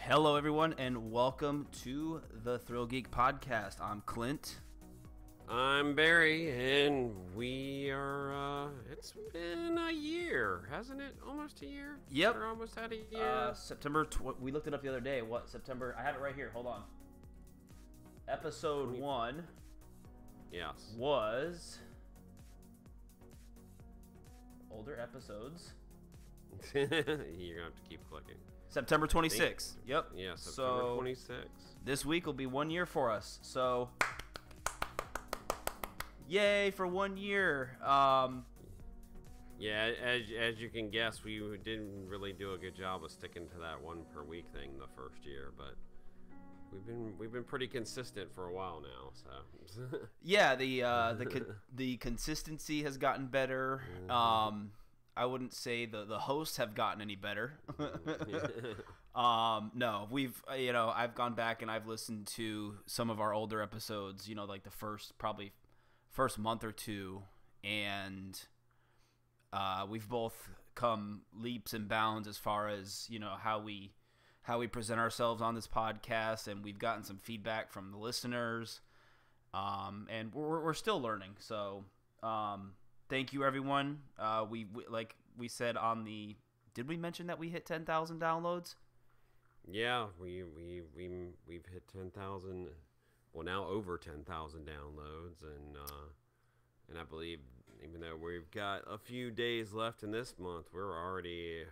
Hello, everyone, and welcome to the ThrillGeek Podcast. I'm Clint. I'm Barry, and we are, it's been a year, hasn't it? Almost a year? Yep. We're almost had a year. We looked it up the other day. September? I have it right here. Hold on. Episode 1 Yes. was older episodes. You're going to have to keep clicking. September 26th. Yep. Yeah, September 26th. This week will be 1 year for us. So, yay for 1 year. Yeah, as you can guess, we didn't really do a good job of sticking to that one per week thing the first year, but we've been pretty consistent for a while now. So yeah, the consistency has gotten better. I wouldn't say the hosts have gotten any better. No, I've gone back and I've listened to some of our older episodes, like the first month or two, and we've both come leaps and bounds as far as, how we present ourselves on this podcast, and we've gotten some feedback from the listeners, and we're still learning. So, thank you, everyone. We like we said did we mention that we hit 10,000 downloads? Yeah, we've hit 10,000. Well, now over 10,000 downloads, and I believe even though we've got a few days left in this month, we're already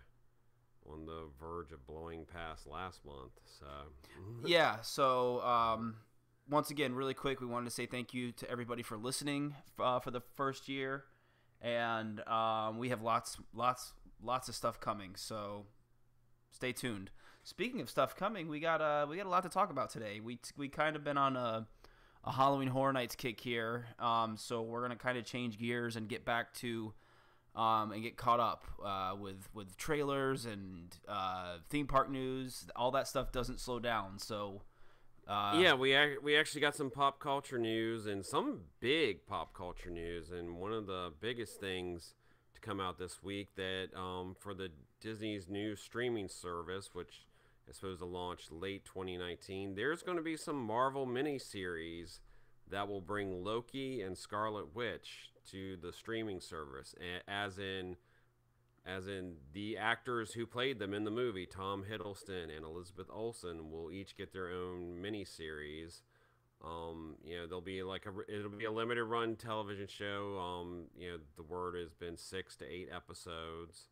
on the verge of blowing past last month. So yeah. So once again, really quick, we wanted to say thank you to everybody for listening for the first year. And we have lots of stuff coming, so stay tuned. Speaking of stuff coming, we got a lot to talk about today. We kind of been on a Halloween Horror Nights kick here, so we're gonna kind of change gears and get back to and get caught up with trailers and theme park news. All that stuff doesn't slow down, so. Yeah, we actually got some pop culture news and some big pop culture news, and one of the biggest things to come out this week that for the Disney's new streaming service, which is supposed to launch late 2019, there's going to be some Marvel miniseries that will bring Loki and Scarlet Witch to the streaming service, as in the actors who played them in the movie, Tom Hiddleston and Elizabeth Olsen, will each get their own miniseries. There'll be it'll be a limited run television show. The word has been 6 to 8 episodes,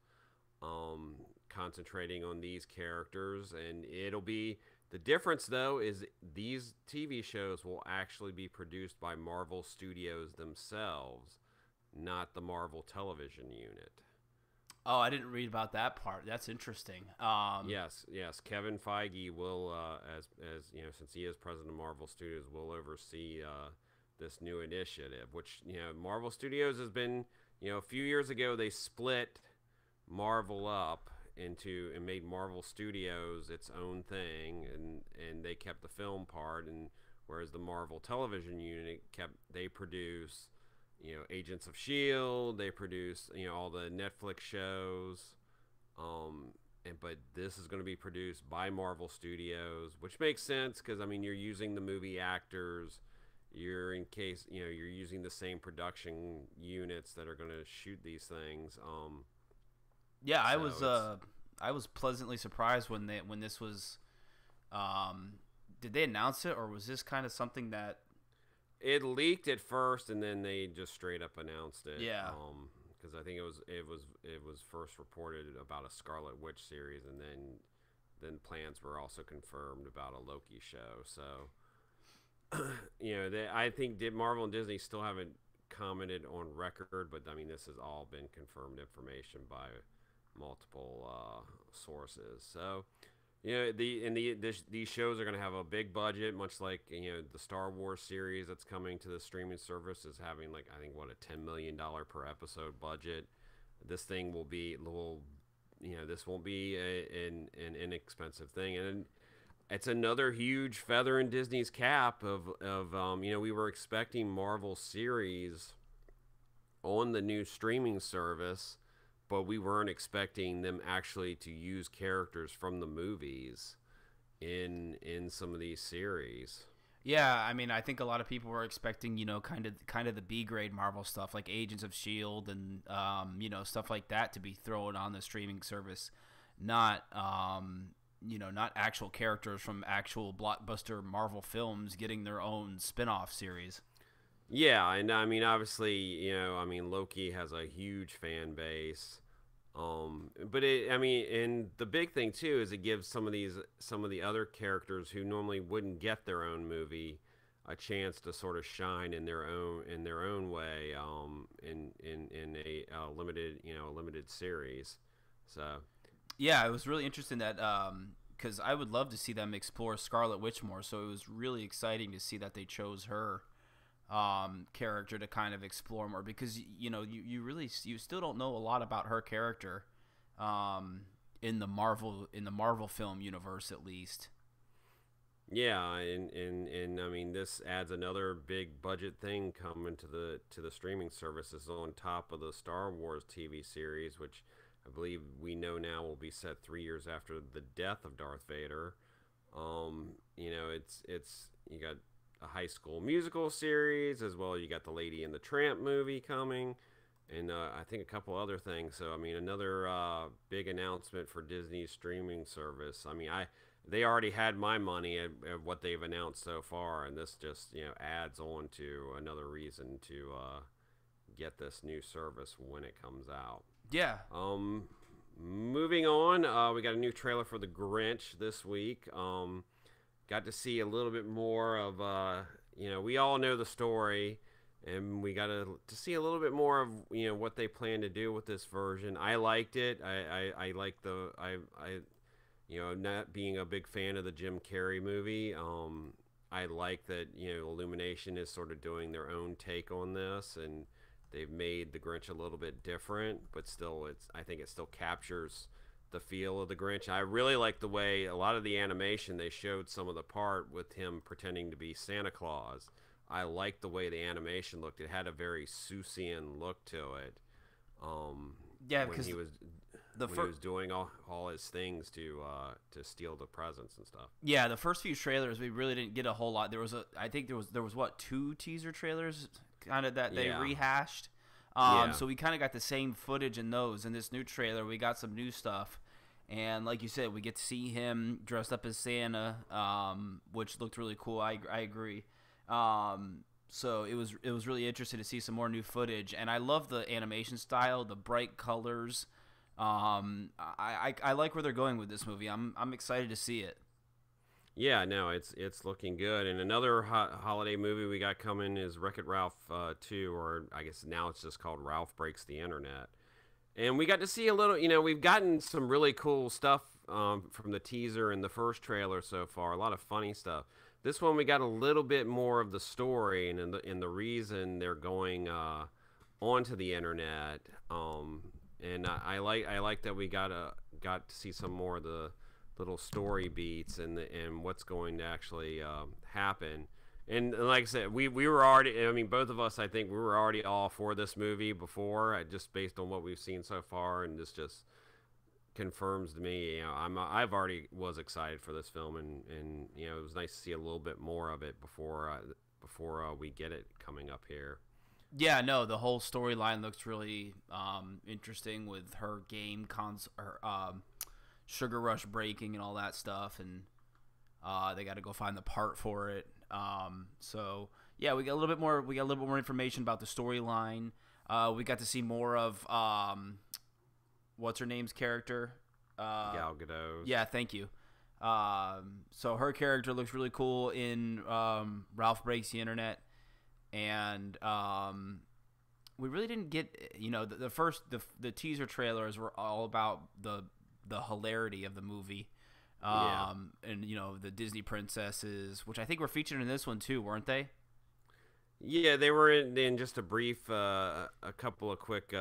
concentrating on these characters, and it'll be the difference though is these TV shows will actually be produced by Marvel Studios themselves, not the Marvel Television Unit. Oh, I didn't read about that part. That's interesting. Yes. Kevin Feige will, as since he is president of Marvel Studios, will oversee this new initiative. Which Marvel Studios has been, a few years ago they split Marvel up into and made Marvel Studios its own thing, and they kept the film part, and whereas the Marvel Television Unit they produce. Agents of S.H.I.E.L.D., they produce, all the Netflix shows, but this is going to be produced by Marvel Studios, which makes sense because, you're using the movie actors, you're using the same production units that are going to shoot these things. Yeah, I was pleasantly surprised when this was, did they announce it, or was this kind of something that... It leaked at first, and then they just straight up announced it. Yeah. Because I think it was first reported about a Scarlet Witch series, and then plans were also confirmed about a Loki show. So, I think Marvel and Disney still haven't commented on record, but this has all been confirmed information by multiple sources. So. These shows are going to have a big budget, much like the Star Wars series that's coming to the streaming service is having a $10 million per episode budget. This thing will be this won't be an inexpensive thing, and it's another huge feather in Disney's cap of we were expecting Marvel series on the new streaming service. But we weren't expecting them actually to use characters from the movies in some of these series. Yeah, I mean, I think a lot of people were expecting, kind of the B grade Marvel stuff like Agents of Shield and stuff like that to be thrown on the streaming service, not not actual characters from actual blockbuster Marvel films getting their own spin-off series. Yeah, and I mean, obviously, Loki has a huge fan base. But and the big thing too is it gives some of the other characters who normally wouldn't get their own movie a chance to sort of shine in their own way, in a limited series. So yeah, it was really interesting that because I would love to see them explore Scarlet Witch more. So it was really exciting to see that they chose her character to kind of explore more, because you still don't know a lot about her character in the Marvel film universe, at least. Yeah, and I mean, this adds another big budget thing coming to the streaming services on top of the Star Wars TV series, which I believe we know now will be set 3 years after the death of Darth Vader. It's you got a High School Musical series, as well. You got the Lady and the Tramp movie coming, and I think a couple other things. So I mean, another big announcement for Disney's streaming service. I mean, they already had my money at what they've announced so far, and this just adds on to another reason to get this new service when it comes out. Yeah. Moving on, we got a new trailer for the Grinch this week. Got to see a little bit more of, we all know the story, and we got to see a little bit more of, what they plan to do with this version. I liked it. I like not being a big fan of the Jim Carrey movie. I like that, Illumination is sort of doing their own take on this, and they've made the Grinch a little bit different, but still, I think it still captures the feel of the Grinch. I really like the way a lot of the animation, they showed some of the part with him pretending to be Santa Claus. I like the way the animation looked. It had a very Seussian look to it. Yeah, when because he was doing all his things to steal the presents and stuff. Yeah, the first few trailers we really didn't get a whole lot. There was what, 2 teaser trailers kind of that they rehashed. So we kind of got the same footage in those. In this new trailer, we got some new stuff. And like you said, we get to see him dressed up as Santa, which looked really cool. I agree. So it was really interesting to see some more new footage. And I love the animation style, the bright colors. I like where they're going with this movie. I'm excited to see it. Yeah, no, it's looking good. And another holiday movie we got coming is Wreck-It Ralph 2, or I guess now it's just called Ralph Breaks the Internet. And we got to see a little, we've gotten some really cool stuff from the teaser and the first trailer so far, a lot of funny stuff. This one we got a little bit more of the story and the reason they're going onto the internet. And I like that we got to see some more of the little story beats and what's going to actually happen. And like I said, we were already, I mean, both of us, I think we were already all for this movie before, just based on what we've seen so far, and this just confirms to me, I've already was excited for this film, and it was nice to see a little bit more of it before we get it coming up here. Yeah, no, the whole storyline looks really interesting with her game Sugar Rush breaking and all that stuff, and they got to go find the part for it. So yeah, we got a little bit more information about the storyline. We got to see more of what's her name's character, Gal Gadot. Yeah, thank you. So her character looks really cool in Ralph Breaks the Internet, and we really didn't get the teaser trailers were all about the hilarity of the movie. And the Disney princesses, which I think were featured in this one too, weren't they? Yeah, they were in just a brief, a couple of quick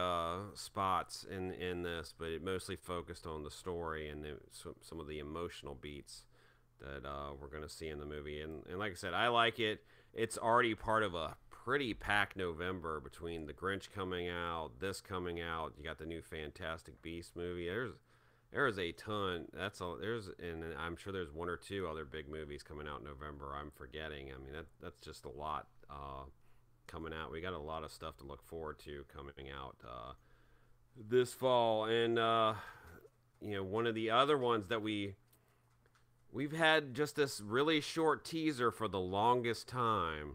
spots in this, but it mostly focused on the story and some of the emotional beats that we're going to see in the movie. And like I said, I like it. It's already part of a pretty packed November between the Grinch coming out, this coming out. You got the new Fantastic Beasts movie. there is a ton. That's all. And I'm sure there's one or two other big movies coming out in November. I'm forgetting. I mean, that's just a lot coming out. We got a lot of stuff to look forward to coming out this fall. And one of the other ones that we've had just this really short teaser for the longest time,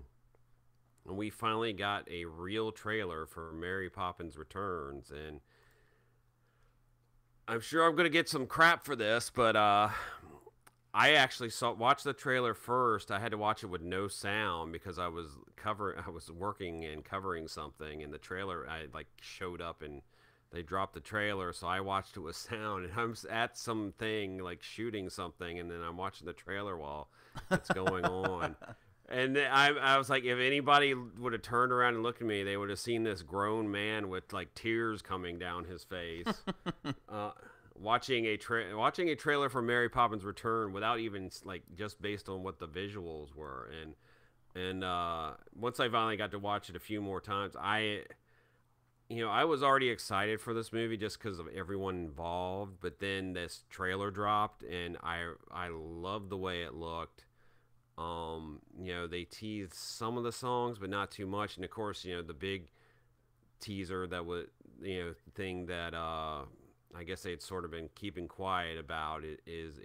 and we finally got a real trailer for Mary Poppins Returns. And I'm sure I'm going to get some crap for this, but I actually watched the trailer first. I had to watch it with no sound because I was working and covering something, and the trailer I showed up and they dropped the trailer, so I watched it with sound. And I'm at something shooting something, and then I'm watching the trailer while it's going on. And I was like, if anybody would have turned around and looked at me, they would have seen this grown man with tears coming down his face, watching a trailer for Mary Poppins Return without even just based on what the visuals were. And once I finally got to watch it a few more times, I was already excited for this movie just because of everyone involved. But then this trailer dropped, and I loved the way it looked. They teased some of the songs, but not too much. And of course, the big teaser that was, thing that I guess they'd sort of been keeping quiet about it is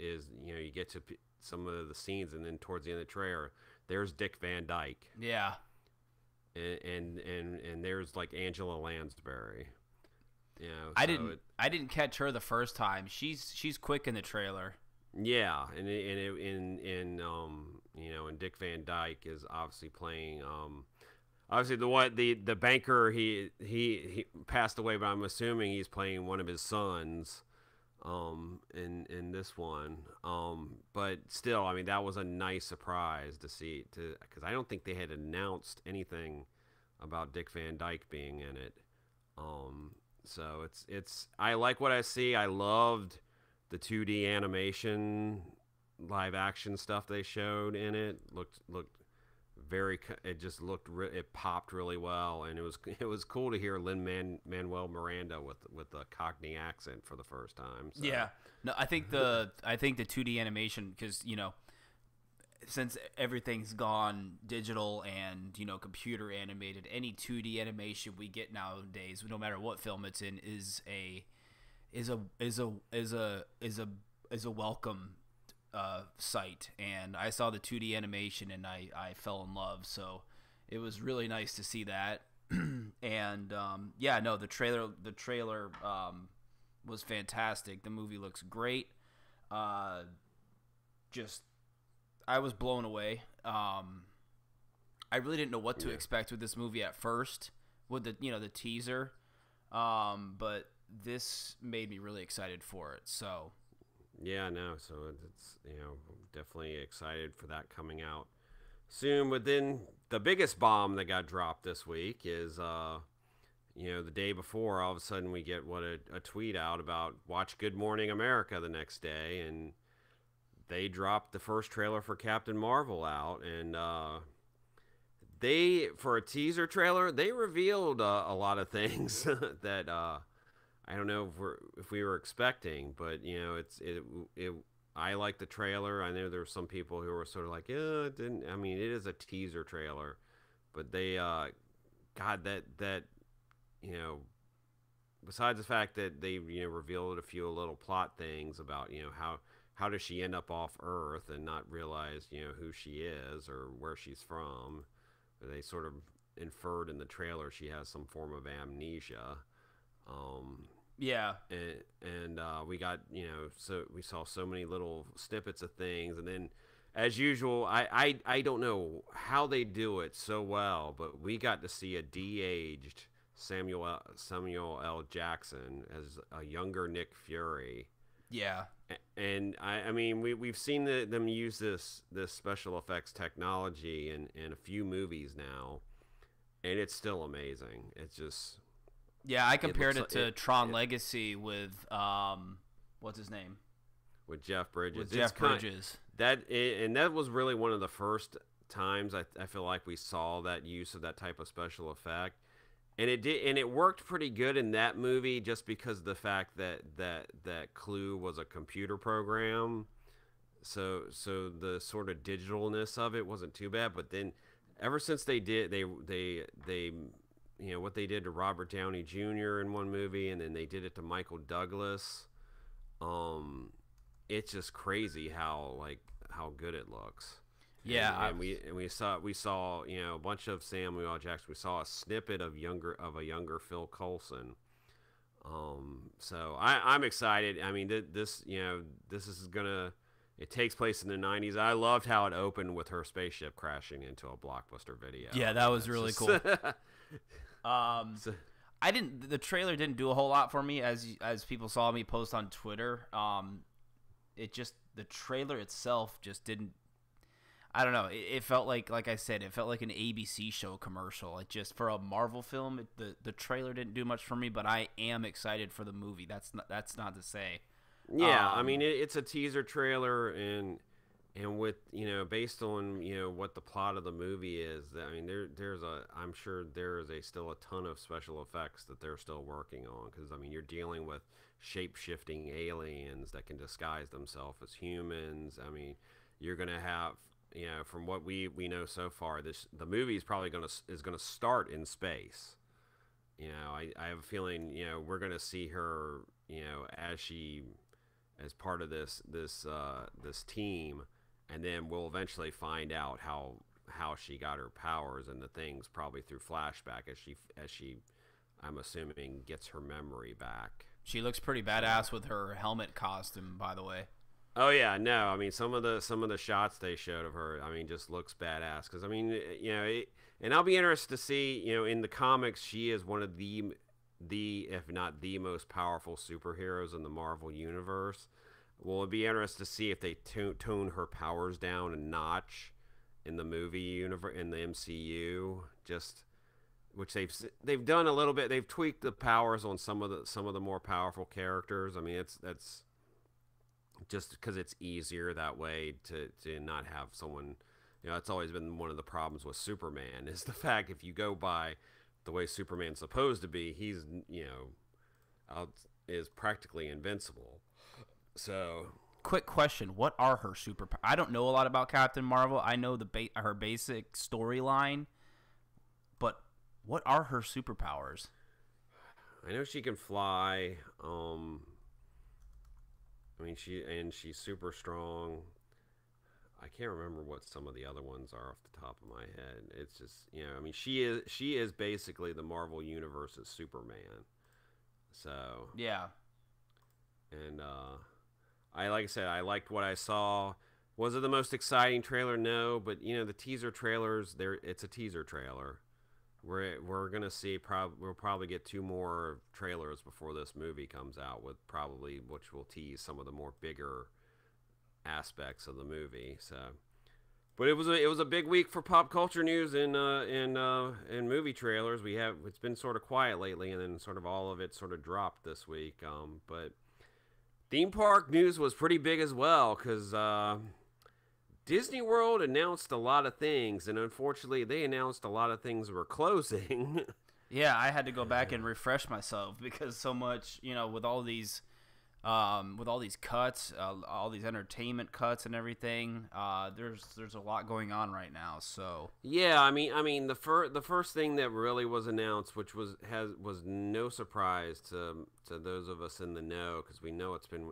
you get to some of the scenes, and then towards the end of the trailer, there's Dick Van Dyke. Yeah. And there's Angela Lansbury. I didn't catch her the first time. She's quick in the trailer. Yeah, and Dick Van Dyke is obviously playing. Obviously, the banker he passed away, but I'm assuming he's playing one of his sons, in this one. But still, I mean, that was a nice surprise to see, because I don't think they had announced anything about Dick Van Dyke being in it. So it's I like what I see. I loved the 2D animation, live action stuff they showed in it. Looked very. It just looked. It popped really well, and it was cool to hear Lin-Manuel Miranda with a Cockney accent for the first time. So. Yeah, no, I think the 2D animation, because since everything's gone digital and computer animated, any 2D animation we get nowadays, no matter what film it's in, is a welcome sight. And I saw the 2D animation and I fell in love, so it was really nice to see that. And the trailer was fantastic. The movie looks great. I was blown away. I really didn't know what to expect with this movie at first, with the teaser, but this made me really excited for it. So so it's definitely excited for that coming out soon. But then the biggest bomb that got dropped this week is the day before, all of a sudden we get a tweet out about watch Good Morning America the next day, and they dropped the first trailer for Captain Marvel out, and for a teaser trailer, they revealed a lot of things that I don't know if we were expecting, but I like the trailer. I know there were some people who were sort of like, yeah, it didn't. I mean, it is a teaser trailer, but they, besides the fact that they revealed a few little plot things about how does she end up off Earth and not realize who she is or where she's from. They sort of inferred in the trailer she has some form of amnesia. And we got so we saw so many little snippets of things, and then as usual, I don't know how they do it so well, but we got to see a de-aged Samuel L. Jackson as a younger Nick Fury. Yeah. And I mean we've seen them use this special effects technology in a few movies now, and it's still amazing. It's just I compared it to Tron Legacy with what's his name? With Jeff Bridges. And that was really one of the first times I feel like we saw that use of that type of special effect. and it worked pretty good in that movie just because of the fact that Clue was a computer program. So the sort of digitalness of it wasn't too bad, but then ever since they what they did to Robert Downey Jr. in one movie, and then they did it to Michael Douglas, it's just crazy how good it looks. Yeah, and we saw a bunch of Samuel L. Jackson. We saw a snippet of a younger Phil Coulson. So I'm excited. I mean, this is gonna. It takes place in the 90s. I loved how it opened with her spaceship crashing into a Blockbuster video. Yeah, that was really cool. The trailer didn't do a whole lot for me, as people saw me post on Twitter. The trailer itself just didn't. I don't know. It felt like I said, it felt like an ABC show commercial. It just, for a Marvel film, the trailer didn't do much for me. But I am excited for the movie. That's not to say. Yeah, I mean it's a teaser trailer, and with based on what the plot of the movie is, I mean I'm sure there is still a ton of special effects that they're still working on, because I mean you're dealing with shape-shifting aliens that can disguise themselves as humans. I mean you're gonna have from what we know so far, the movie is probably gonna start in space. I have a feeling we're gonna see her as part of this team, and then we'll eventually find out how she got her powers and the things, probably through flashback as she I'm assuming gets her memory back. She looks pretty badass with her helmet costume, by the way. Oh yeah, no, I mean some of the shots they showed of her, I mean, just looks badass, because I mean and I'll be interested to see in the comics she is one of the if not the most powerful superheroes in the Marvel universe. Well, it'd be interesting to see if they tone her powers down a notch in the movie universe, in the MCU, which they've done a little bit. They've tweaked the powers on some of the more powerful characters. I mean, that's just because it's easier that way to not have someone. It's always been one of the problems with Superman, is the fact if you go by the way Superman's supposed to be, he's is practically invincible. So, quick question: what are her superpowers? I don't know a lot about Captain Marvel. I know her basic storyline, but what are her superpowers? I know she can fly. I mean, she's super strong. I can't remember what some of the other ones are off the top of my head. It's just I mean, she is basically the Marvel Universe's Superman. So yeah, and like I said, I liked what I saw. Was it the most exciting trailer? No, but the teaser trailers, it's a teaser trailer. We're gonna see we'll probably get 2 more trailers before this movie comes out, which will tease some of the more bigger aspects of the movie. So, but it was a big week for pop culture news and movie trailers. It's been sort of quiet lately, and then sort of all of it sort of dropped this week. But theme park news was pretty big as well, because Disney World announced a lot of things, and unfortunately they announced a lot of things were closing. Yeah, I had to go back and refresh myself, because so much, with all these cuts, all these entertainment cuts and everything, there's a lot going on right now. So yeah, I mean the first thing that really was announced, which was no surprise to those of us in the know, because we know it's been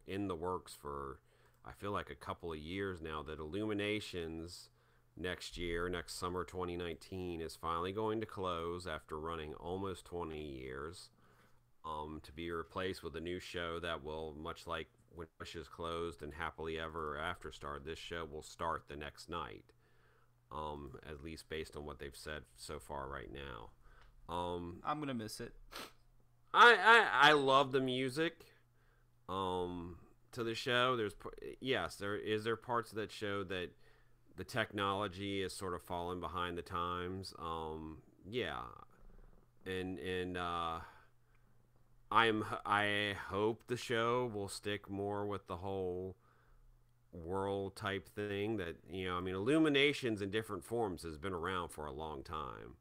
in the works for, I feel like, a couple of years now, that Illuminations next summer 2019 is finally going to close after running almost 20 years. To be replaced with a new show that will, much like when Wish closed and Happily Ever After started, this show will start the next night. At least based on what they've said so far right now. I'm gonna miss it. I love the music. To the show, there parts of that show that the technology is sort of falling behind the times. I hope the show will stick more with the whole world type thing that, Illuminations in different forms has been around for a long time.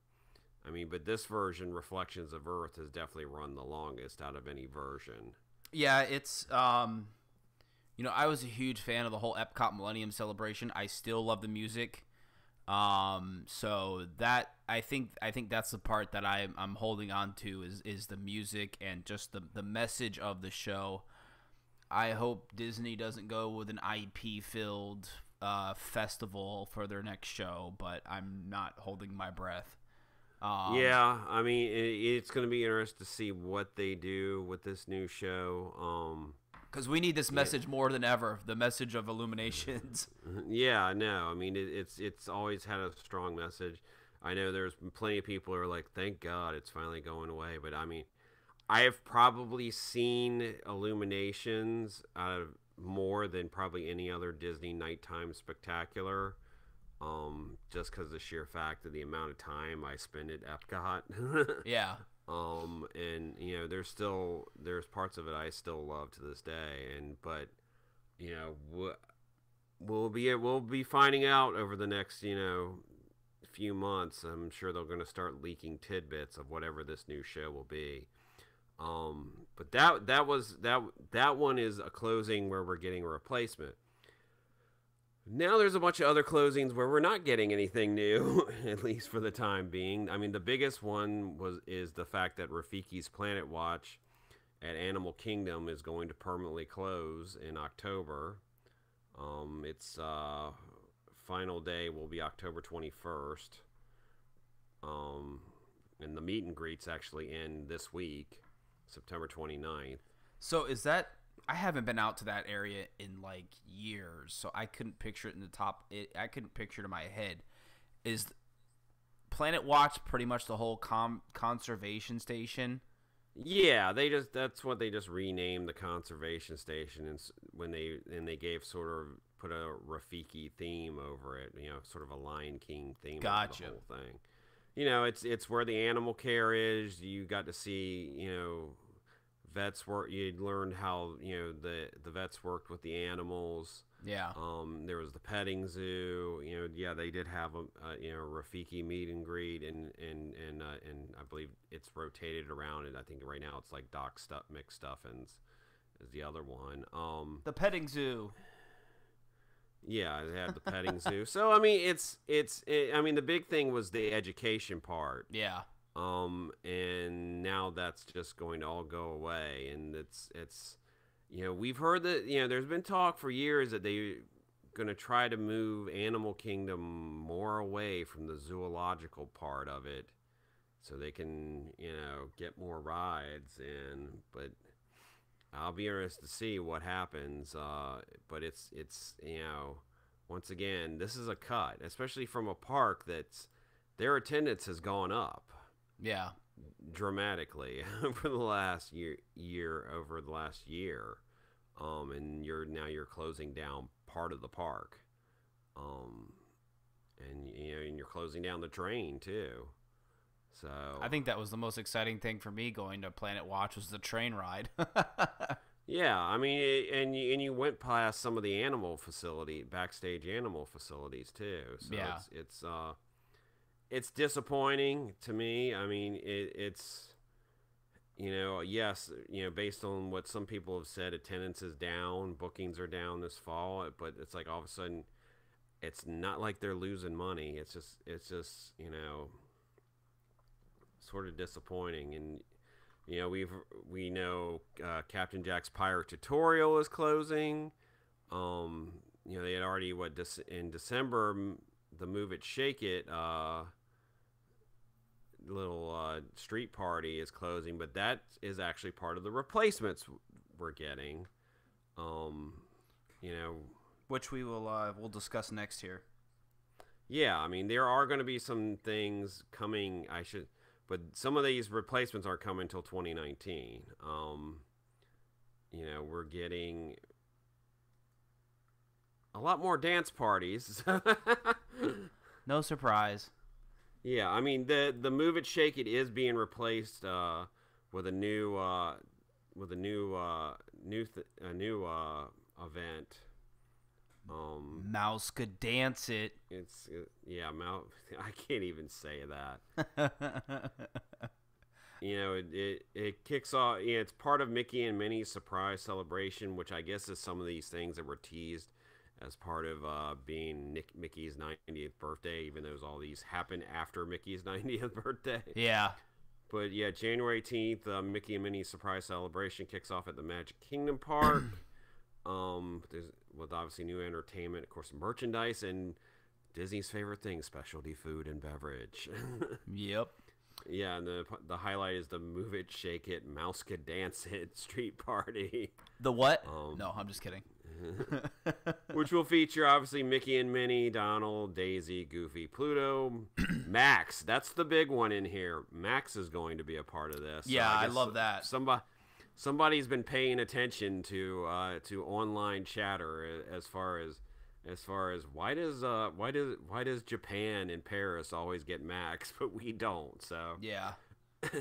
I mean, but this version, Reflections of Earth, has definitely run the longest out of any version. Yeah, it's I was a huge fan of the whole Epcot Millennium Celebration. I still love the music. So that I think that's the part that I'm holding on to is the music and just the message of the show. I hope Disney doesn't go with an IP filled festival for their next show, but I'm not holding my breath. Yeah, I mean, it's going to be interesting to see what they do with this new show. Because we need this message more than ever, the message of Illuminations. Yeah, no, I mean, it's always had a strong message. I know there's plenty of people who are like, thank God it's finally going away. But, I mean, I have probably seen Illuminations out of more than probably any other Disney nighttime spectacular. Just because of the sheer fact of the amount of time I spend at Epcot. Yeah. And there's parts of it I still love to this day, but we'll be finding out over the next few months. I'm sure they're going to start leaking tidbits of whatever this new show will be. But that one is a closing where we're getting a replacement. Now there's a bunch of other closings where we're not getting anything new, at least for the time being. I mean, the biggest one is the fact that Rafiki's Planet Watch at Animal Kingdom is going to permanently close in October. Its final day will be October 21st. And the meet and greets actually end this week, September 29th. So is that... I haven't been out to that area in like years, so I couldn't picture it in the top. I couldn't picture it in my head. Is Planet Watch pretty much the whole conservation station? Yeah, that's what they just renamed the conservation station, and when they gave put a Rafiki theme over it, sort of a Lion King theme. Gotcha. Over the whole thing. It's where the animal care is. You got to see vets work. You learned how the vets worked with the animals. Yeah. There was the petting zoo. They did have a Rafiki meet and greet, and I believe it's rotated around. And I think right now it's like Doc McStuffins is the other one. The petting zoo. Yeah, they have the petting zoo. So I mean, the big thing was the education part. Yeah. And now that's just going to all go away, and it's we've heard that there's been talk for years that they're going to try to move Animal Kingdom more away from the zoological part of it, so they can get more rides in. But I'll be interested to see what happens. But it's once again, this is a cut, especially from a park that's their attendance has gone up. Yeah, dramatically over the last year, and you're closing down part of the park, and you're closing down the train too. So I think that was the most exciting thing for me going to Planet Watch was the train ride. Yeah, I mean, and you went past some of the backstage animal facilities too. So yeah. It's disappointing to me. I mean, it's yes, based on what some people have said, attendance is down, bookings are down this fall, but it's like all of a sudden, it's not like they're losing money. It's just sort of disappointing. And we know Captain Jack's Pirate Tutorial is closing. They had already in December the Move It Shake It little street party is closing, but that is actually part of the replacements we're getting. Which we'll discuss next here. Yeah, I mean there are going to be some things coming. But some of these replacements aren't coming until 2019. We're getting a lot more dance parties. No surprise. Yeah, I mean the Move It Shake It is being replaced with a new event. Mouse could dance it. I can't even say that. It kicks off. It's part of Mickey and Minnie's surprise celebration, which I guess is some of these things that were teased as part of being Mickey's 90th birthday, even though all these happen after Mickey's 90th birthday. Yeah. But yeah, January 18th, Mickey and Minnie's surprise celebration kicks off at the Magic Kingdom Park. With obviously new entertainment, of course, merchandise, and Disney's favorite thing, specialty food and beverage. Yep. Yeah, and the highlight is the Move It, Shake It, Mouse Could Dance It street party. The what? No, I'm just kidding. Which will feature, obviously, Mickey and Minnie, Donald, Daisy, Goofy, Pluto, Max. That's the big one in here. Max is going to be a part of this. Yeah, I love that. Somebody's been paying attention to online chatter as far as why does Japan and Paris always get Max but we don't? So yeah,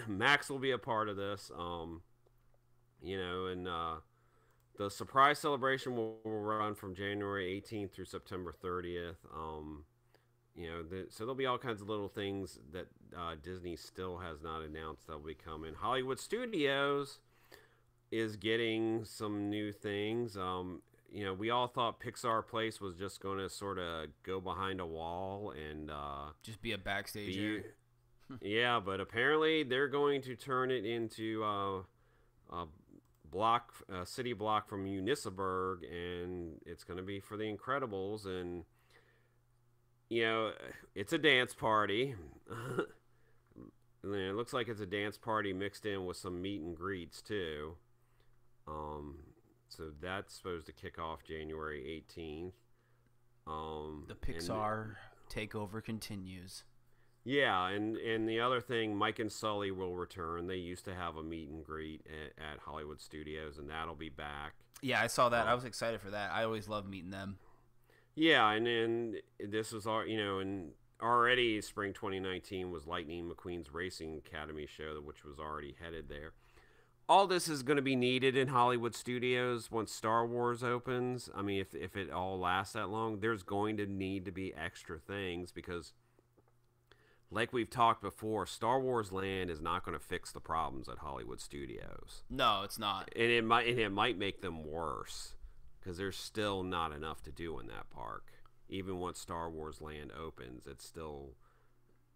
Max will be a part of this. The surprise celebration will run from January 18th through September 30th. So there'll be all kinds of little things that Disney still has not announced that will be coming. Hollywood Studios is getting some new things. We all thought Pixar Place was just going to sort of go behind a wall and just be a backstage area. Yeah, but apparently they're going to turn it into a city block from Uniceburg, and it's going to be for The Incredibles, and it's a dance party. And it looks like it's a dance party mixed in with some meet and greets too. So that's supposed to kick off January 18th. The Pixar takeover continues. Yeah, and the other thing, Mike and Sully will return. They used to have a meet and greet at Hollywood Studios, and that'll be back. Yeah, I saw that. I was excited for that. I always love meeting them. Yeah, and then this was all, and already spring 2019 was Lightning McQueen's Racing Academy show, which was already headed there. All this is going to be needed in Hollywood Studios once Star Wars opens. I mean, if it all lasts that long, there's going to need to be extra things because, like we've talked before, Star Wars Land is not going to fix the problems at Hollywood Studios. No, it's not. And it might make them worse because there's still not enough to do in that park. Even once Star Wars Land opens, it's still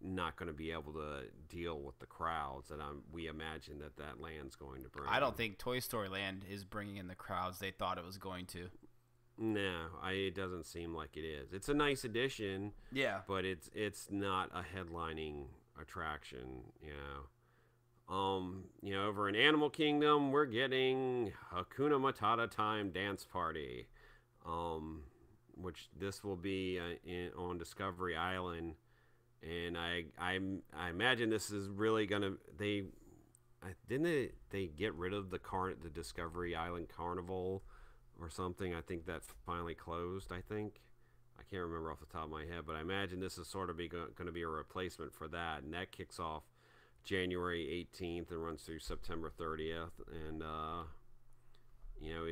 not going to be able to deal with the crowds that we imagine that land's going to bring. I don't think Toy Story Land is bringing in the crowds they thought it was going to. No, it doesn't seem like it is. It's a nice addition. Yeah, but it's not a headlining attraction. Over in Animal Kingdom, we're getting Hakuna Matata Time Dance Party, which this will be on Discovery Island. And I imagine this is really gonna they get rid of the Discovery Island Carnival or something. I think that finally closed. I can't remember off the top of my head, but I imagine this is sort of going to be a replacement for that, and that kicks off January 18th and runs through September 30th, and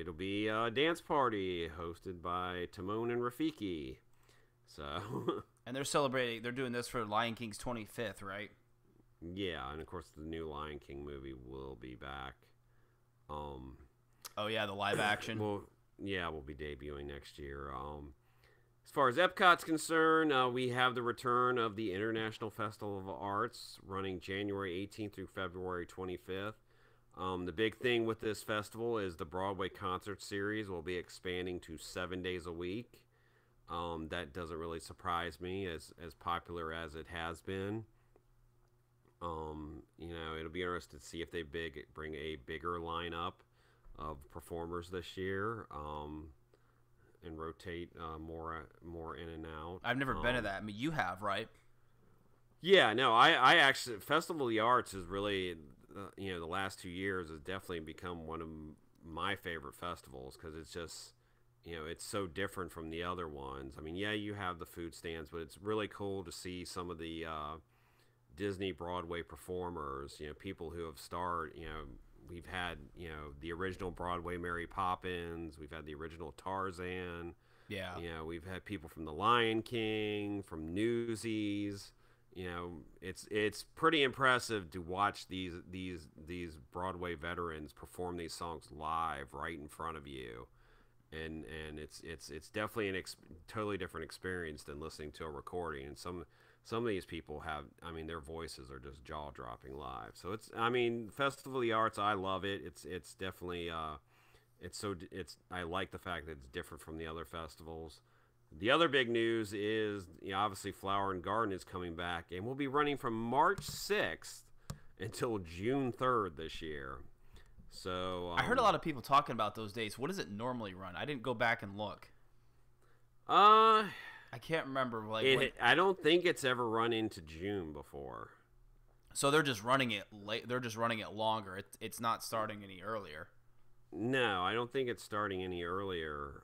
it'll be a dance party hosted by Timon and Rafiki. So. And they're doing this for Lion King's 25th, right? Yeah, and of course the new Lion King movie will be back. Oh yeah, the live action. We'll be debuting next year. As far as Epcot's concerned, we have the return of the International Festival of Arts running January 18th through February 25th. The big thing with this festival is the Broadway concert series will be expanding to 7 days a week. That doesn't really surprise me as popular as it has been. It'll be interesting to see if they bring a bigger lineup of performers this year, and rotate more in and out. I've never been to that. I mean, you have, right? Yeah, no, I actually, Festival of the Arts is really, the last 2 years has definitely become one of my favorite festivals because it's just, it's so different from the other ones. I mean, yeah, you have the food stands, but it's really cool to see some of the Disney Broadway performers, people who have starred, we've had, the original Broadway Mary Poppins, we've had the original Tarzan. Yeah. You know, we've had people from The Lion King, from Newsies. You know, it's pretty impressive to watch these Broadway veterans perform these songs live right in front of you, and it's definitely totally different experience than listening to a recording. And some of these people have, I mean, their voices are just jaw dropping live. So I mean, Festival of the Arts, I love it. It's definitely I like the fact that it's different from the other festivals. The other big news is, you know, obviously Flower and Garden is coming back, and we'll be running from March 6th until June 3rd this year. So I heard a lot of people talking about those dates. What does it normally run? I didn't go back and look. I can't remember. I don't think it's ever run into June before. So they're just running it late. They're just running it longer. It's not starting any earlier. No, I don't think it's starting any earlier.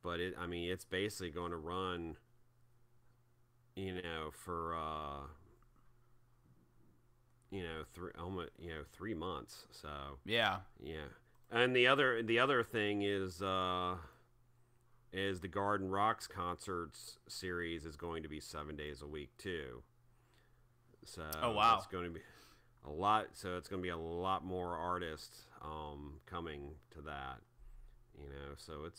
But I mean, it's basically going to run, you know, for, you know, 3 months. So yeah. And the other thing is the Garden Rocks concerts series is going to be 7 days a week too. So oh wow, it's going to be a lot. So it's going to be a lot more artists coming to that. You know, so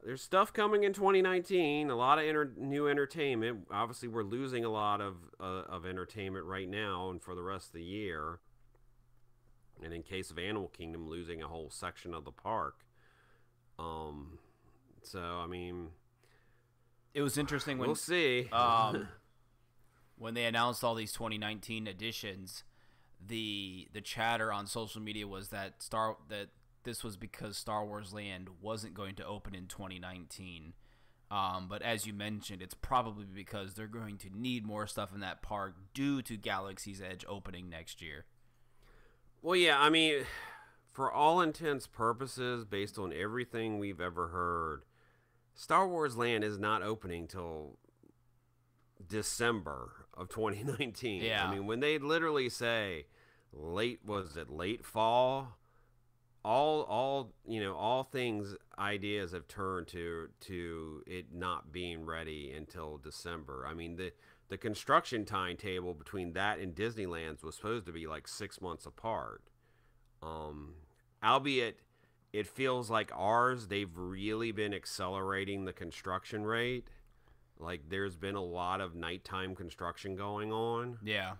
there's stuff coming in 2019, a lot of new entertainment. Obviously, we're losing a lot of entertainment right now and for the rest of the year. And in case of Animal Kingdom, losing a whole section of the park. So, I mean... It was interesting when... We'll see. When they announced all these 2019 editions, the chatter on social media was that this was because Star Wars Land wasn't going to open in 2019. But as you mentioned, it's probably because they're going to need more stuff in that park due to Galaxy's Edge opening next year. Well, yeah, I mean, for all intents purposes, based on everything we've ever heard, Star Wars Land is not opening till December of 2019. Yeah. I mean, when they literally say late fall? All things ideas have turned to it not being ready until December. I mean, the construction timetable between that and Disneyland's was supposed to be like 6 months apart. Albeit it feels like ours, they've really been accelerating the construction rate. Like there's been a lot of nighttime construction going on. Yeah.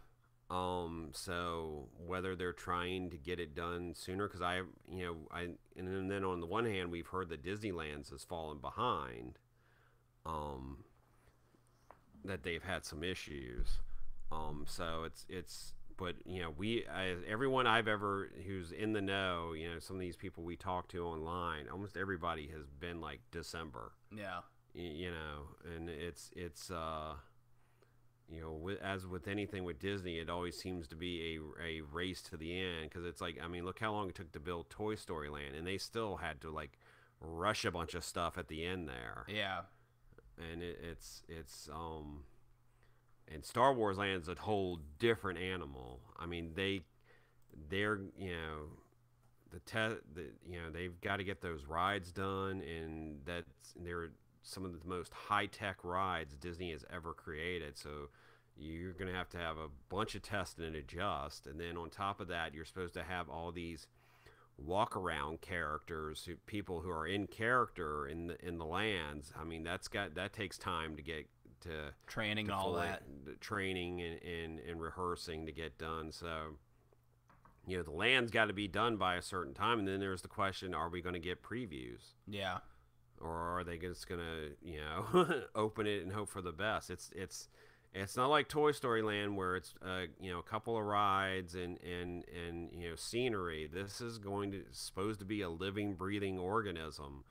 So whether they're trying to get it done sooner, because and then on the one hand, we've heard that Disneyland's has fallen behind, that they've had some issues. So but you know, everyone I've ever, who's in the know, you know, some of these people we talk to online, almost everybody has been like December. Yeah. You know, and it's you know, as with anything with Disney, it always seems to be a race to the end, because it's like, I mean, look how long it took to build Toy Story Land, and they still had to like rush a bunch of stuff at the end there. Yeah. And and Star Wars Land's a whole different animal. I mean, they're you know, you know, they've got to get those rides done, and they're some of the most high-tech rides Disney has ever created. So you're going to have a bunch of test and adjust. And then on top of that, you're supposed to have all these walk-around characters, people who are in character in the lands. I mean, that takes time to get to training to and all that. Training and rehearsing to get done. So, you know, the land's got to be done by a certain time. And then there's the question, are we going to get previews? Yeah. Or are they just gonna, you know, open it and hope for the best? It's not like Toy Story Land where it's you know, a couple of rides and you know, scenery. This is supposed to be a living, breathing organism,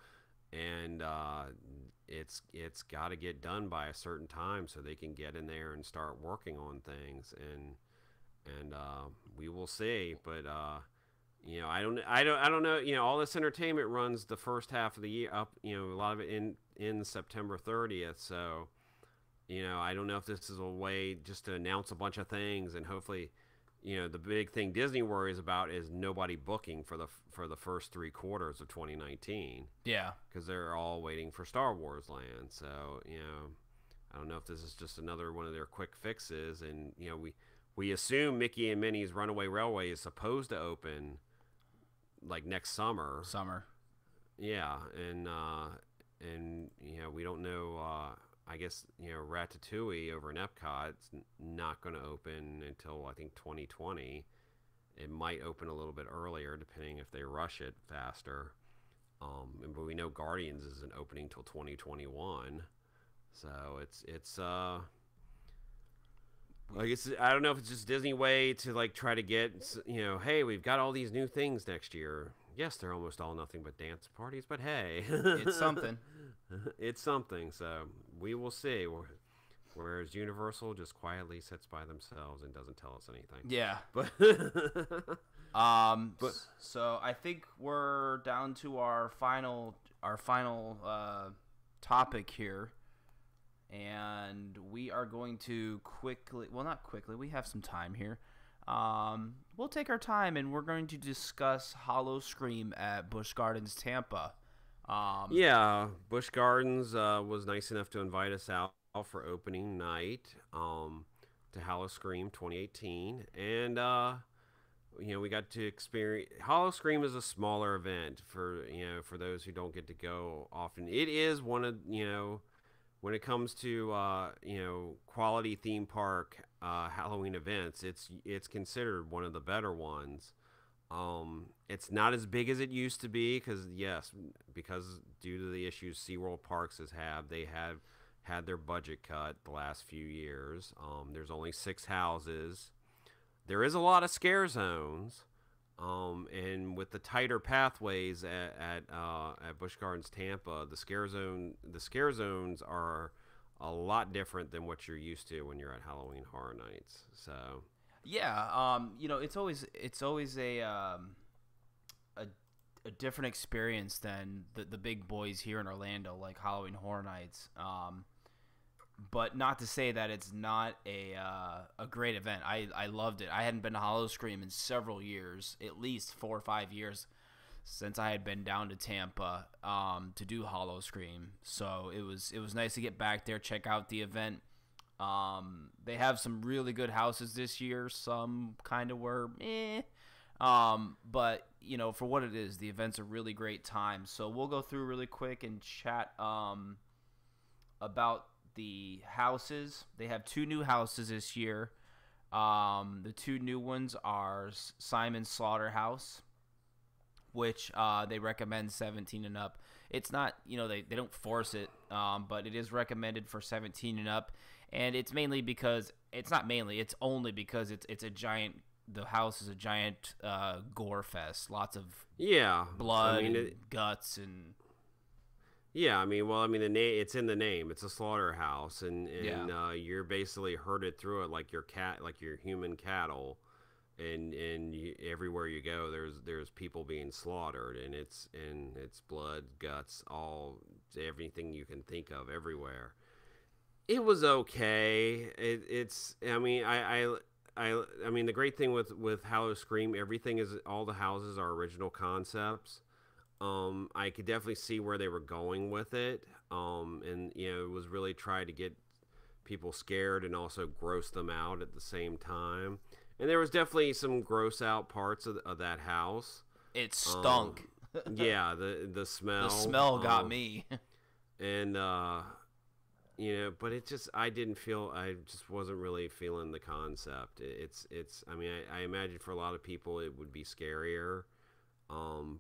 and it's got to get done by a certain time so they can get in there and start working on things, and we will see, but. You know, I don't know. You know, all this entertainment runs the first half of the year up. You know, a lot of it in September 30th. So, you know, I don't know if this is a way just to announce a bunch of things and hopefully, the big thing Disney worries about is nobody booking for the first 3 quarters of 2019. Yeah, because they're all waiting for Star Wars Land. So I don't know if this is just another one of their quick fixes. And we assume Mickey and Minnie's Runaway Railway is supposed to open like next summer. Yeah, and we don't know. I guess Ratatouille over in Epcot's not going to open until I think 2020. It might open a little bit earlier, depending if they rush it faster. But we know Guardians isn't opening till 2021, so it's I guess I don't know if it's just Disney way to like try to get hey, we've got all these new things next year. Yes, they're almost all nothing but dance parties, but hey, it's something. It's something. So we will see. Whereas Universal just quietly sits by themselves and doesn't tell us anything. Yeah, but so I think we're down to our final topic here, and we are going to not quickly. We have some time here. We'll take our time, and we're going to discuss Howl-O-Scream at Busch Gardens, Tampa. Busch Gardens was nice enough to invite us out for opening night to Howl-O-Scream 2018, and we got to experience. Howl-O-Scream is a smaller event for those who don't get to go often. It is one of when it comes to quality theme park Halloween events, it's considered one of the better ones. It's not as big as it used to be because due to the issues SeaWorld Parks they have had their budget cut the last few years. There's only 6 houses. There is a lot of scare zones, and with the tighter pathways at Busch Gardens Tampa, the scare zones are a lot different than what you're used to when you're at Halloween Horror Nights. So yeah, it's always a different experience than the big boys here in Orlando, like Halloween Horror Nights. But not to say that it's not a great event. I loved it. I hadn't been to Howl-O-Scream in several years, at least 4 or 5 years, since I had been down to Tampa to do Howl-O-Scream. So it was nice to get back there, check out the event. They have some really good houses this year. Some kind of were but for what it is, the event's a really great time. So we'll go through really quick and chat about the houses. They have 2 new houses this year. The 2 new ones are Simon's Slaughterhouse, which they recommend 17 and up. It's not, they don't force it, but it is recommended for 17 and up. And it's only because it's a giant. The house is a giant gore fest. Lots of blood and guts and. Yeah, it's in the name. It's a slaughterhouse, and you're basically herded through it like your human cattle, and everywhere you go, there's people being slaughtered, and it's blood, guts, everything you can think of everywhere. It was okay. The great thing with Howl-O-Scream, all the houses are original concepts. I could definitely see where they were going with it. And it was really try to get people scared and also gross them out at the same time. And there was definitely some gross out parts of that house. It stunk. Yeah, the smell. The smell got me. And but I just wasn't really feeling the concept. I imagine for a lot of people it would be scarier.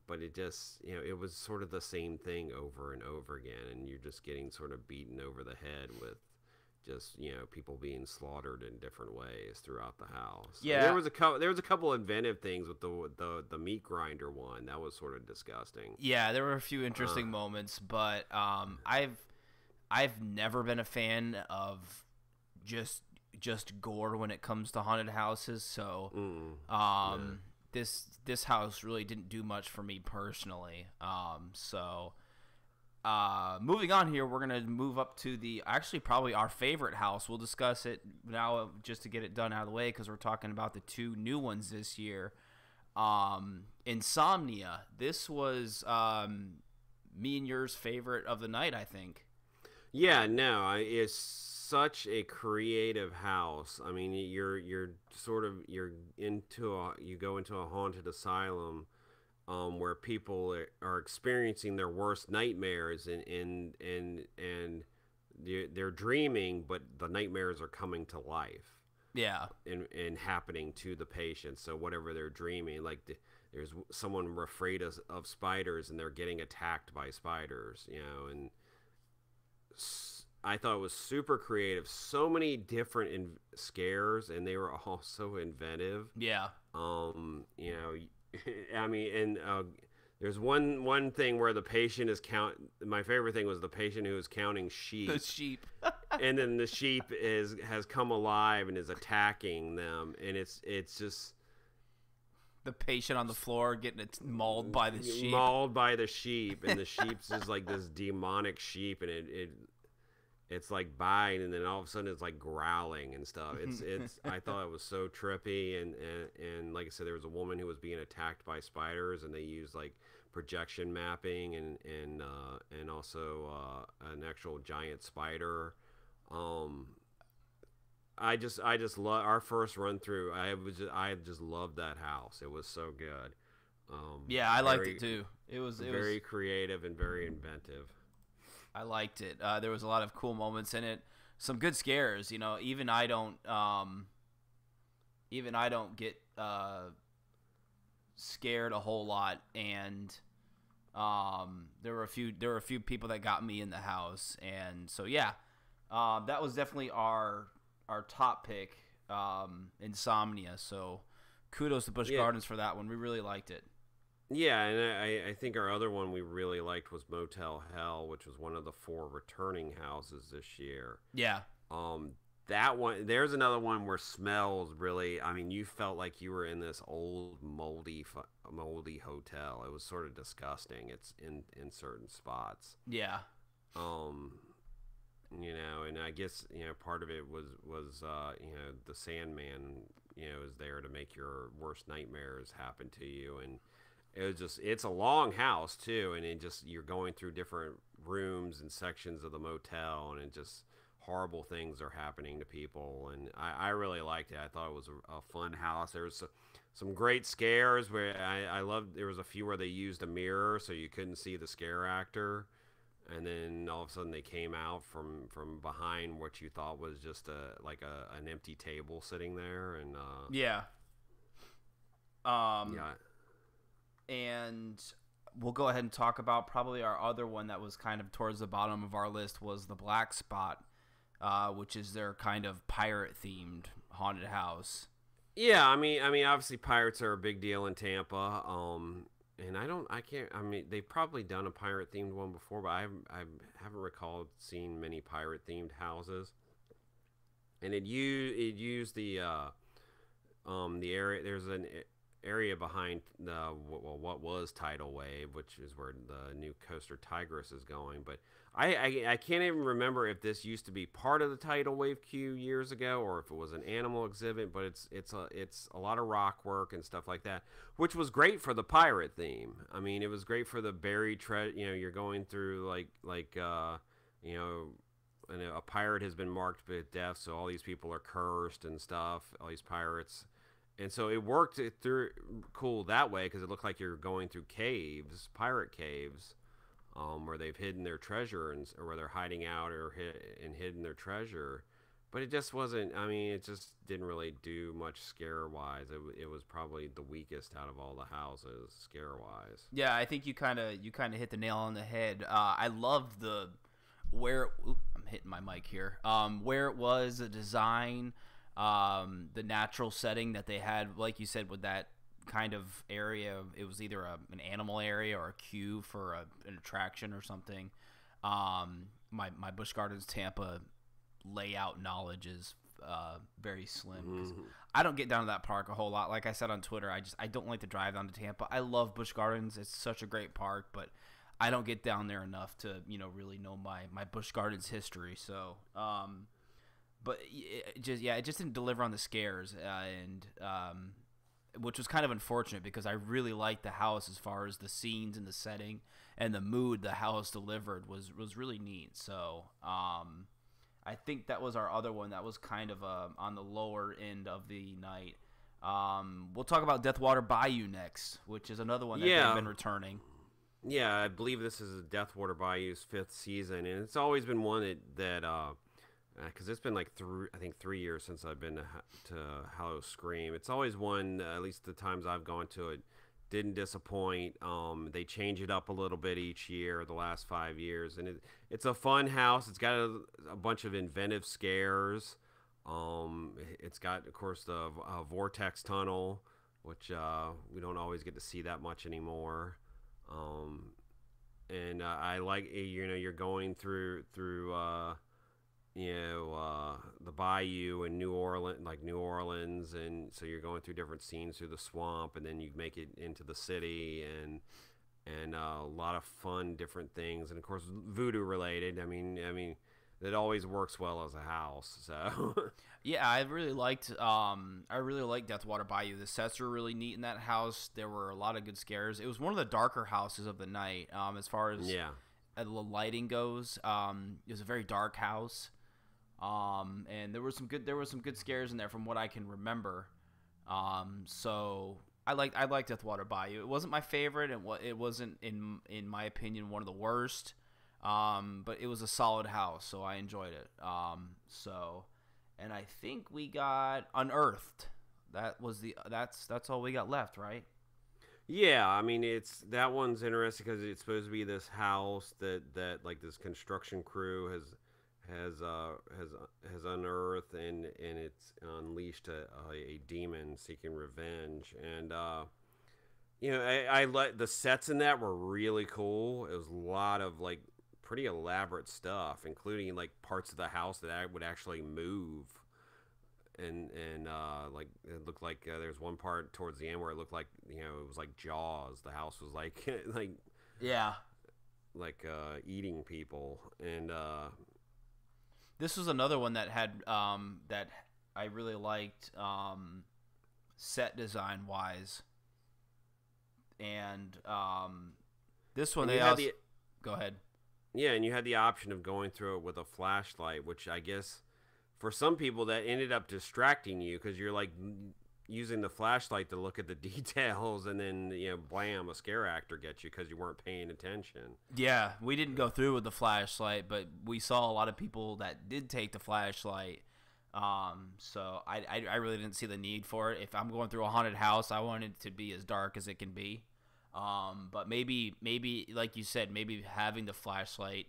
But it just, it was sort of the same thing over and over again, and you're just getting sort of beaten over the head with just, people being slaughtered in different ways throughout the house. Yeah. And there was a couple inventive things with the meat grinder one that was sort of disgusting. Yeah, there were a few interesting moments, but I've never been a fan of just gore when it comes to haunted houses. So this house really didn't do much for me personally. So Moving on here, we're going to move up to probably our favorite house. We'll discuss it now just to get it done out of the way because we're talking about the 2 new ones this year. Insomnia. This was me and yours favorite of the night, I think. Yeah, no, it's such a creative house. I mean, you go into a haunted asylum where people are experiencing their worst nightmares and they're dreaming, but the nightmares are coming to life. Yeah, and happening to the patient. So whatever they're dreaming, like there's someone afraid of spiders and they're getting attacked by spiders, and I thought it was super creative. So many different scares, and they were all so inventive. Yeah. I mean, and there's one thing where the patient is my favorite thing was the patient who was counting sheep. The sheep. And then the sheep has come alive and is attacking them, and it's just the patient on the floor getting mauled by the sheep. Mauled by the sheep, and the sheep's is like this demonic sheep, and it's like biting, and then all of a sudden it's like growling and stuff. It's I thought it was so trippy, and like I said, there was a woman who was being attacked by spiders, and they used like projection mapping and also an actual giant spider. I just love our first run through. I just loved that house. It was so good. Yeah, I liked it too. It was very creative and very inventive. I liked it. There was a lot of cool moments in it. Some good scares. Even I don't get scared a whole lot, and there were a few people that got me in the house, and so yeah, that was definitely our top pick, Insomnia. So kudos to Busch Gardens for that one. We really liked it. Yeah, and I think our other one we really liked was Motel Hell, which was one of the 4 returning houses this year. Yeah. That one, there's another one where smells really, I mean, you felt like you were in this old moldy hotel. It was sort of disgusting. It's in certain spots. Yeah. And I guess, part of it was the Sandman, is there to make your worst nightmares happen to you. And it's a long house too, and you're going through different rooms and sections of the motel, and horrible things are happening to people, and I really liked it. I thought it was a fun house. There was some great scares where I loved. There was a few where they used a mirror so you couldn't see the scare actor, and then all of a sudden they came out from behind what you thought was just an empty table sitting there, and yeah. Yeah. And we'll go ahead and talk about probably our other one that was kind of towards the bottom of our list was the Black Spot, which is their kind of pirate-themed haunted house. Yeah, I mean, obviously pirates are a big deal in Tampa. And they've probably done a pirate-themed one before, but I haven't recalled seeing many pirate-themed houses. And it used the area. There's an area behind what was Tidal Wave, which is where the new coaster Tigris is going. But I can't even remember if this used to be part of the Tidal Wave queue years ago, or if it was an animal exhibit. But it's a lot of rock work and stuff like that, which was great for the pirate theme. I mean, it was great for the buried treasure. You're going through and a pirate has been marked with death, so all these people are cursed and stuff. All these pirates. And so it worked through cool that way because it looked like you're going through caves, pirate caves, where they've hidden their treasure or where they're hiding out or hidden their treasure. But it just wasn't. I mean, it just didn't really do much scare wise. It was probably the weakest out of all the houses scare wise. Yeah, I think you kind of hit the nail on the head. I love where I'm hitting my mic here. Where it was, the design. The natural setting that they had, like you said, with that kind of area, it was either an animal area or a queue for an attraction or something. My Busch Gardens Tampa layout knowledge is very slim. 'Cause I don't get down to that park a whole lot. Like I said on Twitter, I don't like to drive down to Tampa. I love Busch Gardens. It's such a great park, but I don't get down there enough to really know my Busch Gardens history. So, but it just didn't deliver on the scares, and which was kind of unfortunate because I really liked the house as far as the scenes and the setting and the mood the house delivered was really neat. So, I think that was our other one that was kind of on the lower end of the night. We'll talk about Deathwater Bayou next, which is another one that they've been returning. Yeah, I believe this is Deathwater Bayou's 5th season, and it's always been one that because it's been like 3 years since I've been to Howl-O-Scream. It's always one, at least the times I've gone to it, didn't disappoint. They change it up a little bit each year, the last 5 years, and it's a fun house. It's got a bunch of inventive scares. It's got, of course, the vortex tunnel, which we don't always get to see that much anymore. And I like, you're going through the bayou in New Orleans, and so you're going through different scenes through the swamp, and then you make it into the city, and a lot of fun different things, and of course voodoo related. I mean it always works well as a house. So yeah, I really liked Deathwater Bayou. The sets were really neat in that house. There were a lot of good scares. It was one of the darker houses of the night, as far as the lighting goes. It was a very dark house. And there were some good scares in there from what I can remember. So I liked Deathwater Bayou. It wasn't my favorite, and it wasn't in my opinion one of the worst. But it was a solid house, so I enjoyed it. And I think we got Unearthed. That's all we got left, right? Yeah, I mean that one's interesting because it's supposed to be this house that like this construction crew has unearthed, and it's unleashed a demon seeking revenge. And I let the sets in that were really cool. It was a lot of like pretty elaborate stuff, including like parts of the house that I would actually move, and like it looked like there's one part towards the end where it looked like it was like Jaws. The house was like eating people. And this was another one that had that I really liked, set design wise, and this one go ahead. Yeah, and you had the option of going through it with a flashlight, which I guess for some people that ended up distracting you because you're like using the flashlight to look at the details, and then blam, a scare actor gets you because you weren't paying attention. Yeah, we didn't go through with the flashlight, but we saw a lot of people that did take the flashlight. So I really didn't see the need for it. If I'm going through a haunted house, I want it to be as dark as it can be. But maybe like you said, maybe having the flashlight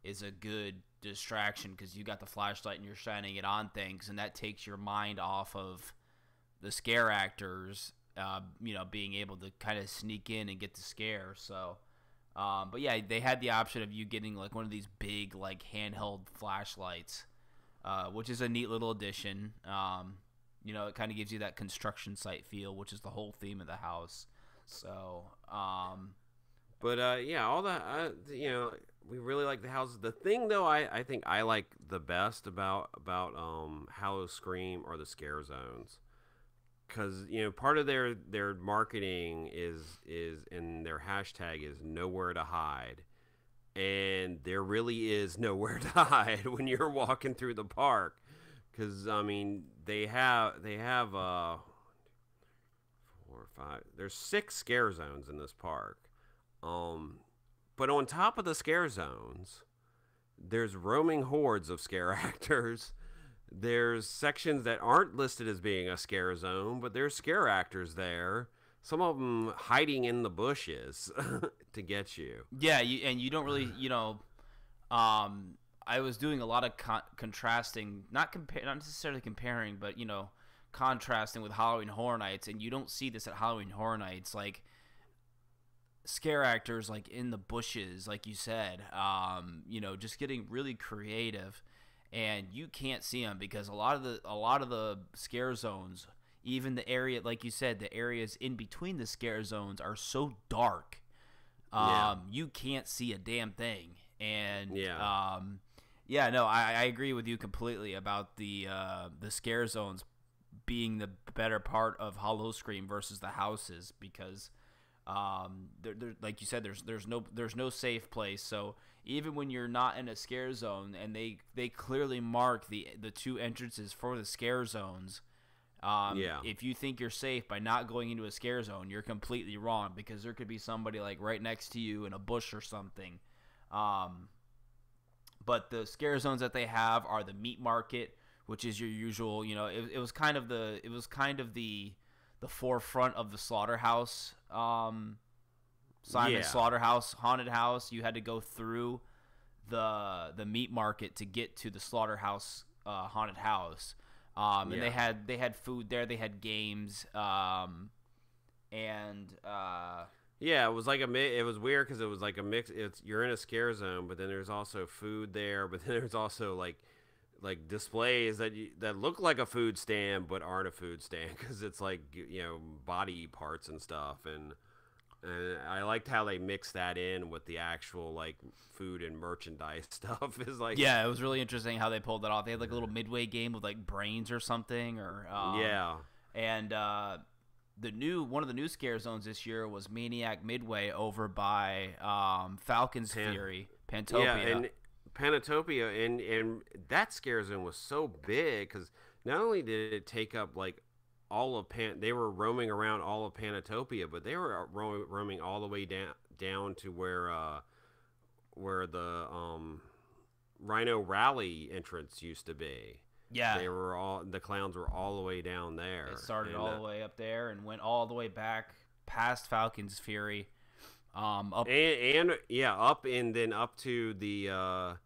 is a good distraction because you got the flashlight and you're shining it on things, and that takes your mind off of the scare actors, being able to kind of sneak in and get the scare. So, but yeah, they had the option of you getting like one of these big like handheld flashlights, which is a neat little addition. It kind of gives you that construction site feel, which is the whole theme of the house. So, but all that, we really like the houses. The thing though, I think I like the best about Howl-O-Scream are the scare zones, because part of their marketing is and their hashtag is nowhere to hide, and there really is nowhere to hide when you're walking through the park, because I mean they have 4 or 5. There's 6 scare zones in this park. But on top of the scare zones, there's roaming hordes of scare actors. There's sections that aren't listed as being a scare zone, but there's scare actors there. Some of them hiding in the bushes to get you. Yeah, you don't really, I was doing a lot of contrasting, not necessarily comparing, but contrasting with Halloween Horror Nights, and you don't see this at Halloween Horror Nights, like scare actors like in the bushes, like you said, just getting really creative, and you can't see them because a lot of the scare zones, even the area, like you said, the areas in between the scare zones are so dark You can't see a damn thing. And Yeah. no, I agree with you completely about the scare zones being the better part of Howl-O-Scream versus the houses, because like you said, there's no safe place. So even when you're not in a scare zone, and they clearly mark the two entrances for the scare zones. If you think you're safe by not going into a scare zone, you're completely wrong, because there could be somebody like right next to you in a bush or something. But the scare zones that they have are the meat market, which is your usual. It was kind of the forefront of the slaughterhouse. Simon's Slaughterhouse haunted house. You had to go through the meat market to get to the slaughterhouse haunted house. And they had food there. They had games. It was like it was weird because it was like a mix. You're in a scare zone, but then there's also food there. But then there's also like displays that look like a food stand but aren't a food stand, because it's like body parts and stuff. And I liked how they mixed that in with the actual like food and merchandise stuff. Is like, it was really interesting how they pulled that off. They had like a little midway game with like brains or something, or and one of the new scare zones this year was Maniac Midway over by Falcon's Fury, Pantopia. Yeah, and Panatopia, and that scare zone was so big because not only did it take up like all of they were roaming around all of Panatopia, but they were roaming all the way down to where the Rhino Rally entrance used to be. Yeah, the clowns were all the way down there. It started all the way up there and went all the way back past Falcon's Fury, up and then up to the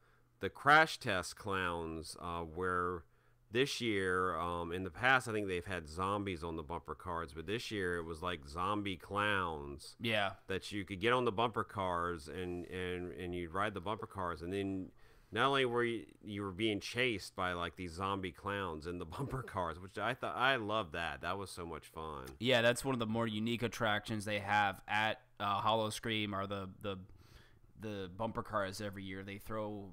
crash test clowns, where this year, in the past, I think they've had zombies on the bumper cars, but this year it was like zombie clowns. Yeah, that you could get on the bumper cars and you'd ride the bumper cars, and then not only were you were being chased by like these zombie clowns in the bumper cars, which I loved that. That was so much fun. Yeah, that's one of the more unique attractions they have at Howl-O-Scream, are the bumper cars every year. They throw,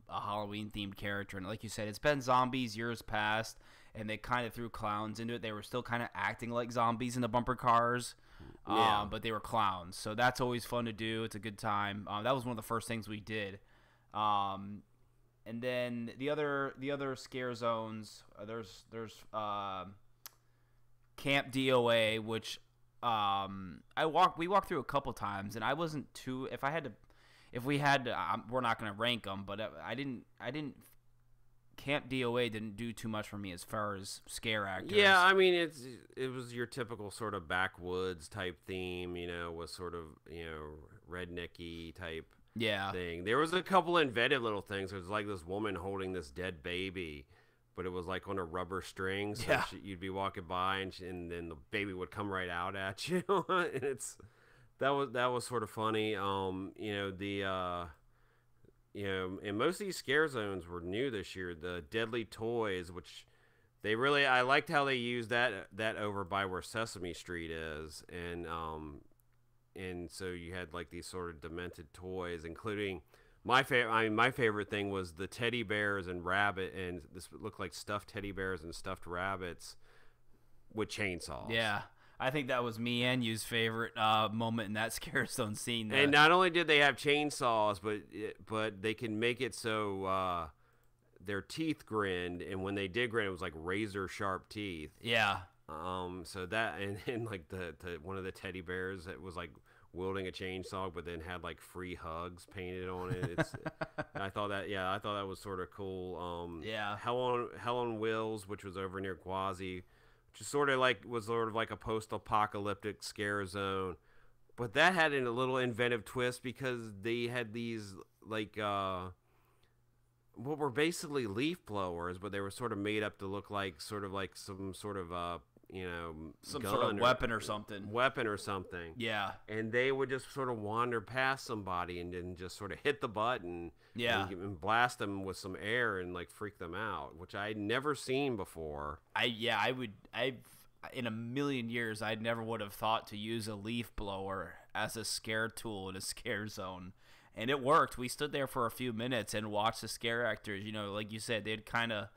a Halloween themed character, and like you said, it's been zombies years past, and they kind of threw clowns into it. They were still kind of acting like zombies in the bumper cars, but they were clowns, so that's always fun to do. It's a good time. That was one of the first things we did. And then the other scare zones, there's Camp DOA, which we walked through a couple times, and I wasn't too. If we had to, we're not going to rank them, but I didn't. Camp DOA didn't do too much for me as far as scare actors. Yeah, I mean it was your typical sort of backwoods type theme, with sort of rednecky type thing. There was a couple inventive little things. There was like this woman holding this dead baby, but it was like on a rubber string, so you'd be walking by, and then the baby would come right out at you. And that was sort of funny. And most of these scare zones were new this year. The Deadly Toys, which I liked how they used that over by where Sesame Street is, and so you had like these sort of demented toys, including my favorite thing was the teddy bears and rabbit, and this looked like stuffed teddy bears and stuffed rabbits with chainsaws. Yeah, I think that was me and you's favorite moment in that scare zone scene. And not only did they have chainsaws, but they can make it so their teeth grinned, and when they did grin, it was like razor sharp teeth. Yeah. So that and like the one of the teddy bears that was like wielding a chainsaw, but then had like free hugs painted on it. I thought that was sort of cool. Hell on Wheels, which was over near Quasi, which was sort of like a post-apocalyptic scare zone, but that had a little inventive twist because they had these like what were basically leaf blowers, but they were sort of made up to look like sort of like some sort of some sort of weapon or something. Yeah. And they would just sort of wander past somebody and then just sort of hit the button. Yeah. And blast them with some air and like freak them out, which I'd never seen before. In a million years, I never would have thought to use a leaf blower as a scare tool in a scare zone. And it worked. We stood there for a few minutes and watched the scare actors. Like you said, they'd kind of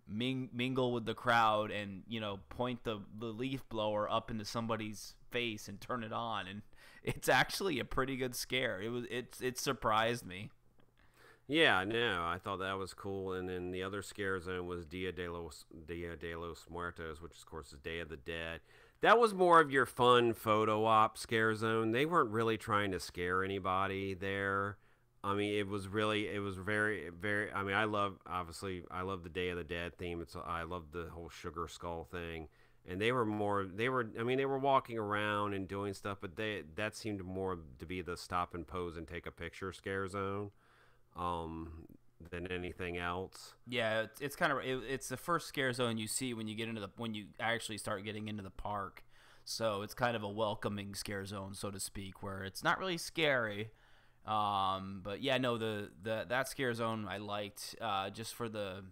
mingle with the crowd and, point the leaf blower up into somebody's face and turn it on. And it's actually a pretty good scare. It surprised me. Yeah, no, I thought that was cool. And then the other scare zone was Dia de los Muertos, which of course is Day of the Dead. That was more of your fun photo op scare zone. They weren't really trying to scare anybody there. I mean, it was very, very. I mean, I love the Day of the Dead theme. I love the whole sugar skull thing. And they were walking around and doing stuff, but that seemed more to be the stop and pose and take a picture scare zone, than anything else. Yeah, it's kind of it's the first scare zone you see when you actually start getting into the park. So it's kind of a welcoming scare zone, so to speak, where it's not really scary. But yeah, no, that scare zone I liked, just for the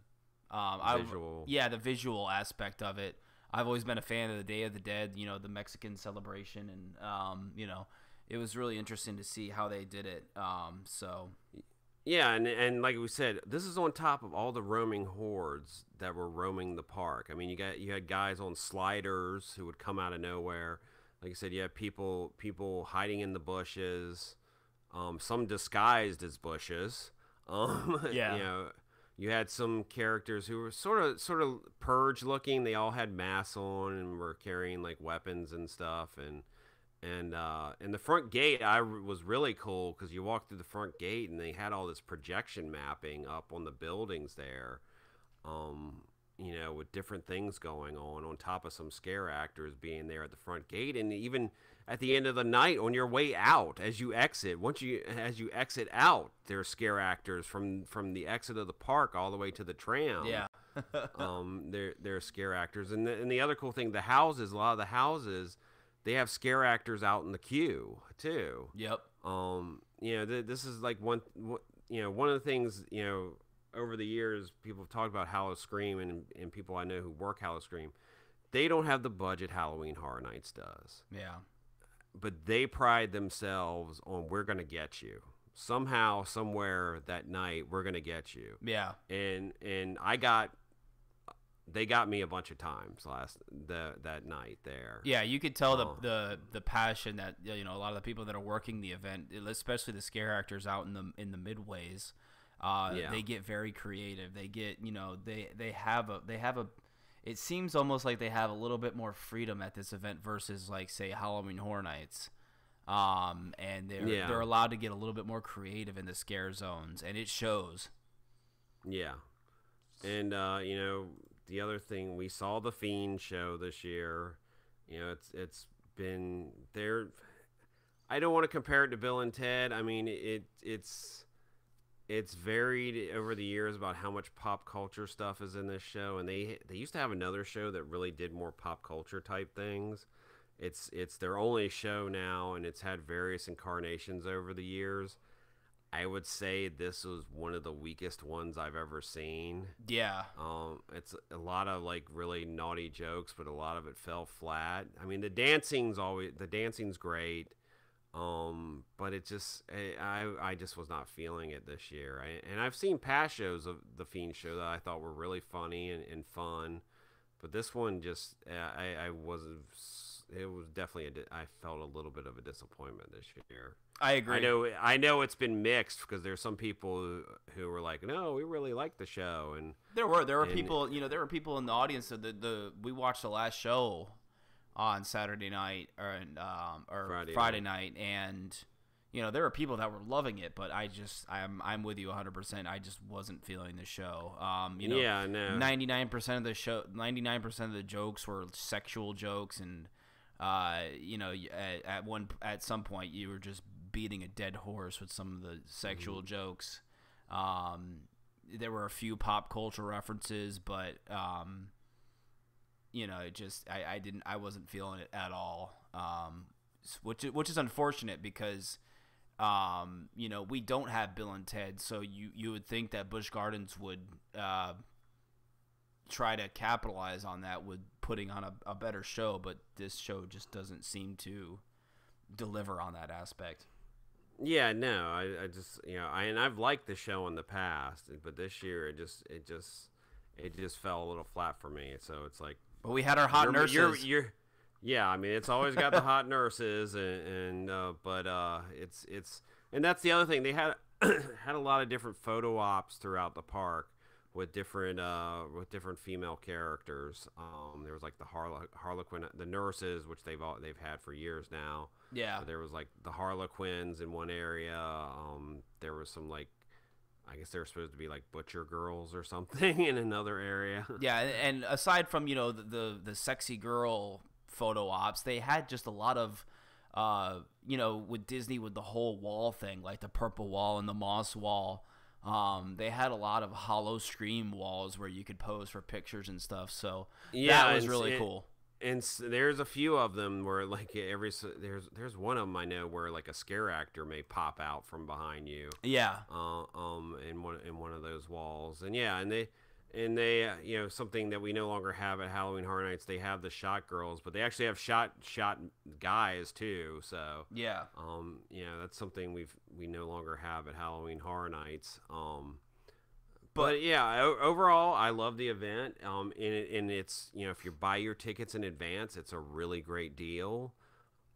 visual. The visual aspect of it. I've always been a fan of the Day of the Dead, the Mexican celebration, and it was really interesting to see how they did it. Yeah, and like we said, this is on top of all the roaming hordes that were roaming the park. I mean, you had guys on sliders who would come out of nowhere. Like I said, you had people hiding in the bushes, some disguised as bushes. Yeah. You had some characters who were sort of purge looking. They all had masks on and were carrying like weapons and stuff. And the front gate was really cool because you walked through the front gate and they had all this projection mapping up on the buildings there, with different things going on top of some scare actors being there at the front gate. And even at the end of the night on your way out, as you exit out, there's scare actors from the exit of the park all the way to the tram. Yeah. They're scare actors. And the other cool thing, a lot of the houses, they have scare actors out in the queue too. Yep. This is like one of the things, over the years people have talked about Howl-O-Scream and people I know who work Howl-O-Scream. They don't have the budget Halloween Horror Nights does. Yeah. But they pride themselves on, we're going to get you. Somehow, somewhere that night, we're going to get you. Yeah. And they got me a bunch of times that night there. Yeah, you could tell the passion that a lot of the people that are working the event, especially the scare actors out in the midways, they get very creative. They get they have a. It seems almost like they have a little bit more freedom at this event versus like say Halloween Horror Nights, and they're allowed to get a little bit more creative in the scare zones, and it shows. Yeah, and the other thing, we saw the Fiend show this year. It's been there. I don't want to compare it to Bill and Ted. I mean, it's varied over the years about how much pop culture stuff is in this show, and they used to have another show that really did more pop culture type things. It's their only show now, and it's had various incarnations over the years. I would say this was one of the weakest ones I've ever seen. Yeah. It's a lot of like really naughty jokes, but a lot of it fell flat. I mean, the dancing's great. But it just, I just was not feeling it this year. And I've seen past shows of the Fiend show that I thought were really funny and fun, but this one just, it was definitely I felt a little bit of a disappointment this year. I agree. I know it's been mixed because there's some people who were like, no, we really liked the show, and there were people, there were people in the audience that we watched the last show on Saturday night or Friday night, and there were people that were loving it, but I'm with you 100%. I just wasn't feeling the show. 99% of the show, 99% of the jokes were sexual jokes, and at some point you were just beating a dead horse with some of the sexual jokes. There were a few pop culture references, but it just I wasn't feeling it at all. Which is unfortunate because we don't have Bill and Ted, so you would think that Busch Gardens would try to capitalize on that with putting on a better show, but this show just doesn't seem to deliver on that aspect. Yeah, no, I just and I've liked the show in the past, but this year it just fell a little flat for me. So it's like, But we had our hot nurses. Yeah, I mean, it's always got the hot nurses, but it's and that's the other thing. They had had a lot of different photo ops throughout the park with different female characters. There was like the Harlequin, the nurses, which they've had for years now. Yeah. There was like the Harlequins in one area. There was some like, I guess they were supposed to be like butcher girls or something in another area. Yeah, and aside from the sexy girl photo ops, they had just a lot of with Disney, with the whole wall thing, like the purple wall and the moss wall. They had a lot of Howl-O-Scream walls where you could pose for pictures and stuff. So yeah, that was really cool. And there's a few of them where like there's one of them I know where like a scare actor may pop out from behind you. Yeah. In one of those walls, and yeah, and they something that we no longer have at Halloween Horror Nights. They have the shot girls, but they actually have shot guys too. So yeah. That's something we no longer have at Halloween Horror Nights. But yeah, overall, I love the event. And it's if you buy your tickets in advance, it's a really great deal.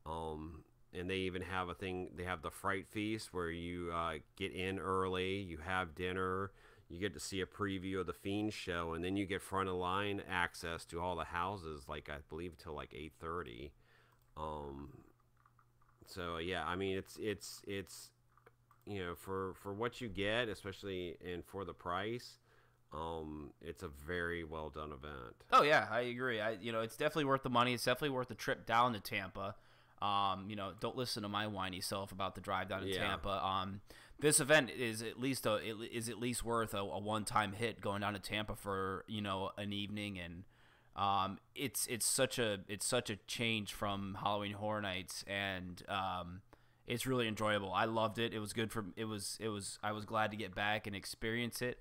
And they even have a thing. They have the Fright Feast where you get in early, you have dinner, you get to see a preview of the Fiend show, and then you get front of line access to all the houses, like I believe till like 8:30. So yeah, I mean it's for what you get, especially and for the price, it's a very well done event. Oh yeah, I agree. It's definitely worth the money. It's definitely worth the trip down to Tampa. Don't listen to my whiny self about the drive down to Tampa. This event is at least worth a one-time hit going down to Tampa for an evening, and it's such a change from Halloween Horror Nights, and it's really enjoyable. I loved it. It was good I was glad to get back and experience it.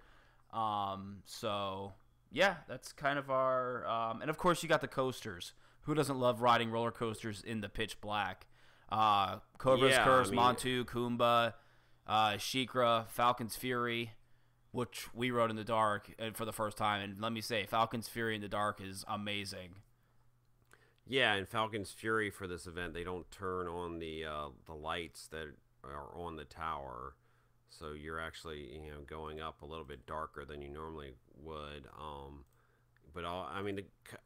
So yeah, that's kind of our and of course you got the coasters. Who doesn't love riding roller coasters in the pitch black? Cobra's Curse, Montu, Kumba, Shikra, Falcon's Fury, which we rode in the dark for the first time, and let me say, Falcon's Fury in the dark is amazing. Yeah, and Falcon's Fury for this event, they don't turn on the lights that are on the tower, so you're actually going up a little bit darker than you normally would.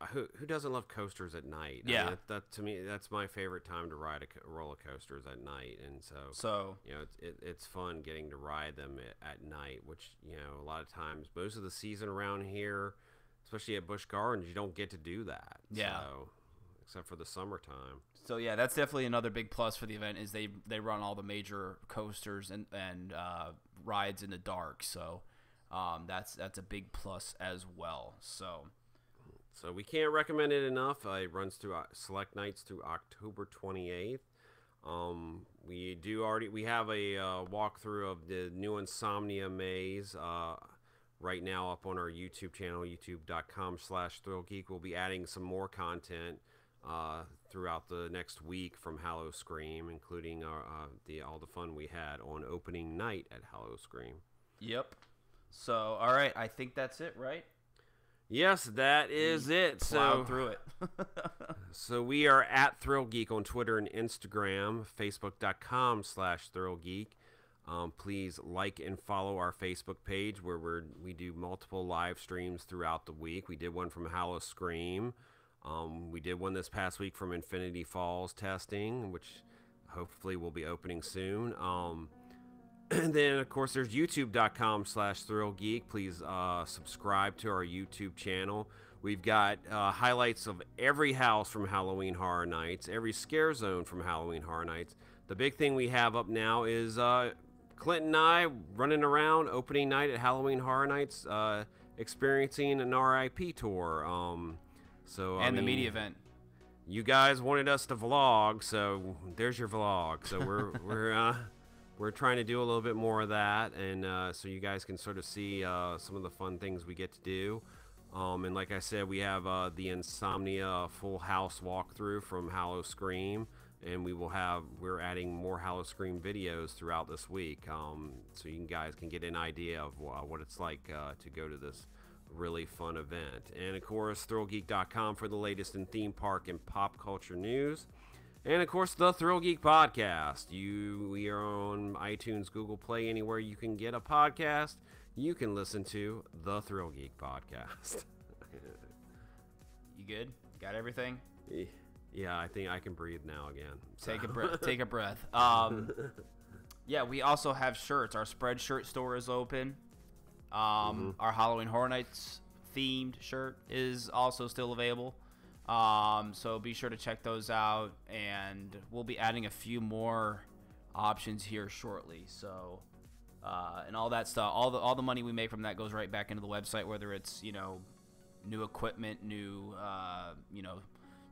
Who doesn't love coasters at night? Yeah, I mean, that to me, that's my favorite time to ride roller coasters at night, and so it's fun getting to ride them at night, which a lot of times most of the season around here, especially at Busch Gardens, you don't get to do that. Yeah. So, except for the summertime. So yeah, that's definitely another big plus for the event is they run all the major coasters and rides in the dark. So that's a big plus as well. So we can't recommend it enough. It runs through select nights through October 28th. We have a walkthrough of the new Insomnia Maze right now up on our YouTube channel, youtube.com/ThrillGeek. We'll be adding some more content throughout the next week from Howl-O-Scream, including all the fun we had on opening night at Howl-O-Scream. Yep. So all right, I think that's it, right? Yes, that is it. Plowed through it. So we are at ThrillGeek on Twitter and Instagram, facebook.com/ThrillGeek. Please like and follow our Facebook page where we do multiple live streams throughout the week. We did one from Howl-O-Scream. We did one this past week from Infinity Falls testing, which hopefully will be opening soon. And then, of course, there's youtube.com/ThrillGeek. Please subscribe to our YouTube channel. We've got highlights of every house from Halloween Horror Nights, every scare zone from Halloween Horror Nights. The big thing we have up now is Clint and I running around opening night at Halloween Horror Nights, experiencing an RIP tour. The media event. You guys wanted us to vlog, so there's your vlog. So we're trying to do a little bit more of that, and so you guys can sort of see some of the fun things we get to do. And like I said, we have the Insomnia Full House walkthrough from Howl-O-Scream. and we're adding more Howl-O-Scream videos throughout this week, so you guys can get an idea of what it's like to go to this really fun event. And of course, ThrillGeek.com for the latest in theme park and pop culture news. And of course, the ThrillGeek Podcast. We are on iTunes, Google Play, anywhere you can get a podcast. You can listen to the ThrillGeek Podcast. You good? Got everything? Yeah, I think I can breathe now again. So. Take a breath. Yeah, we also have shirts. Our spread shirt store is open. Our Halloween Horror Nights themed shirt is also still available. So be sure to check those out, and we'll be adding a few more options here shortly. So, and all that stuff, all the money we make from that goes right back into the website, whether it's, new equipment, new,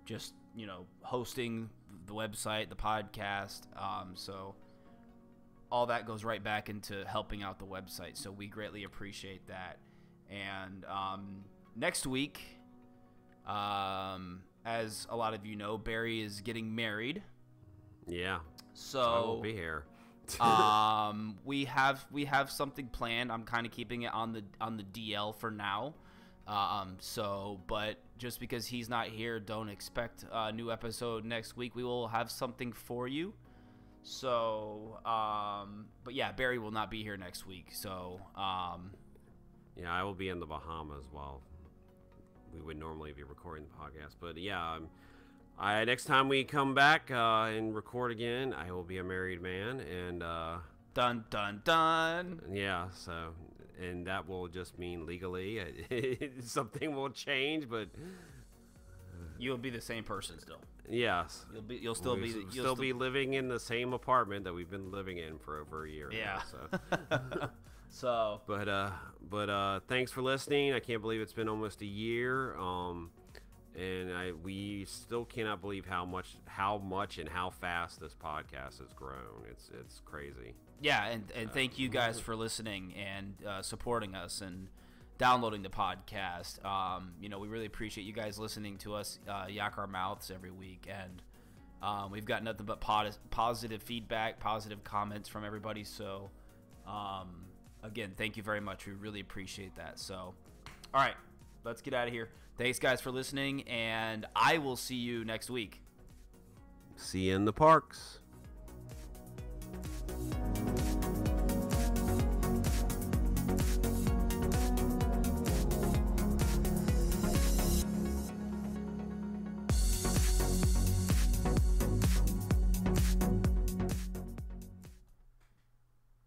just, hosting the website, the podcast. So all that goes right back into helping out the website. So we greatly appreciate that. And next week, as a lot of you know, Barry is getting married. Yeah. So I will be here. we have something planned. I'm kind of keeping it on the DL for now. But just because he's not here, don't expect a new episode next week. We will have something for you. So, but yeah, Barry will not be here next week. So, yeah, I will be in the Bahamas while we would normally be recording the podcast. But yeah, next time we come back and record again, I will be a married man, and dun dun dun. Yeah, so. And that will just mean legally something will change, but you'll be the same person still. Yes, you'll still be living in the same apartment that we've been living in for over a year. Yeah. Now, so. But thanks for listening. I can't believe it's been almost a year. And we still cannot believe how much and how fast this podcast has grown. It's crazy. Yeah, and thank you guys for listening and supporting us and downloading the podcast. We really appreciate you guys listening to us yak our mouths every week, and we've got nothing but positive feedback, positive comments from everybody. So, again, thank you very much. We really appreciate that. So, all right, let's get out of here. Thanks, guys, for listening, and I will see you next week. See you in the parks.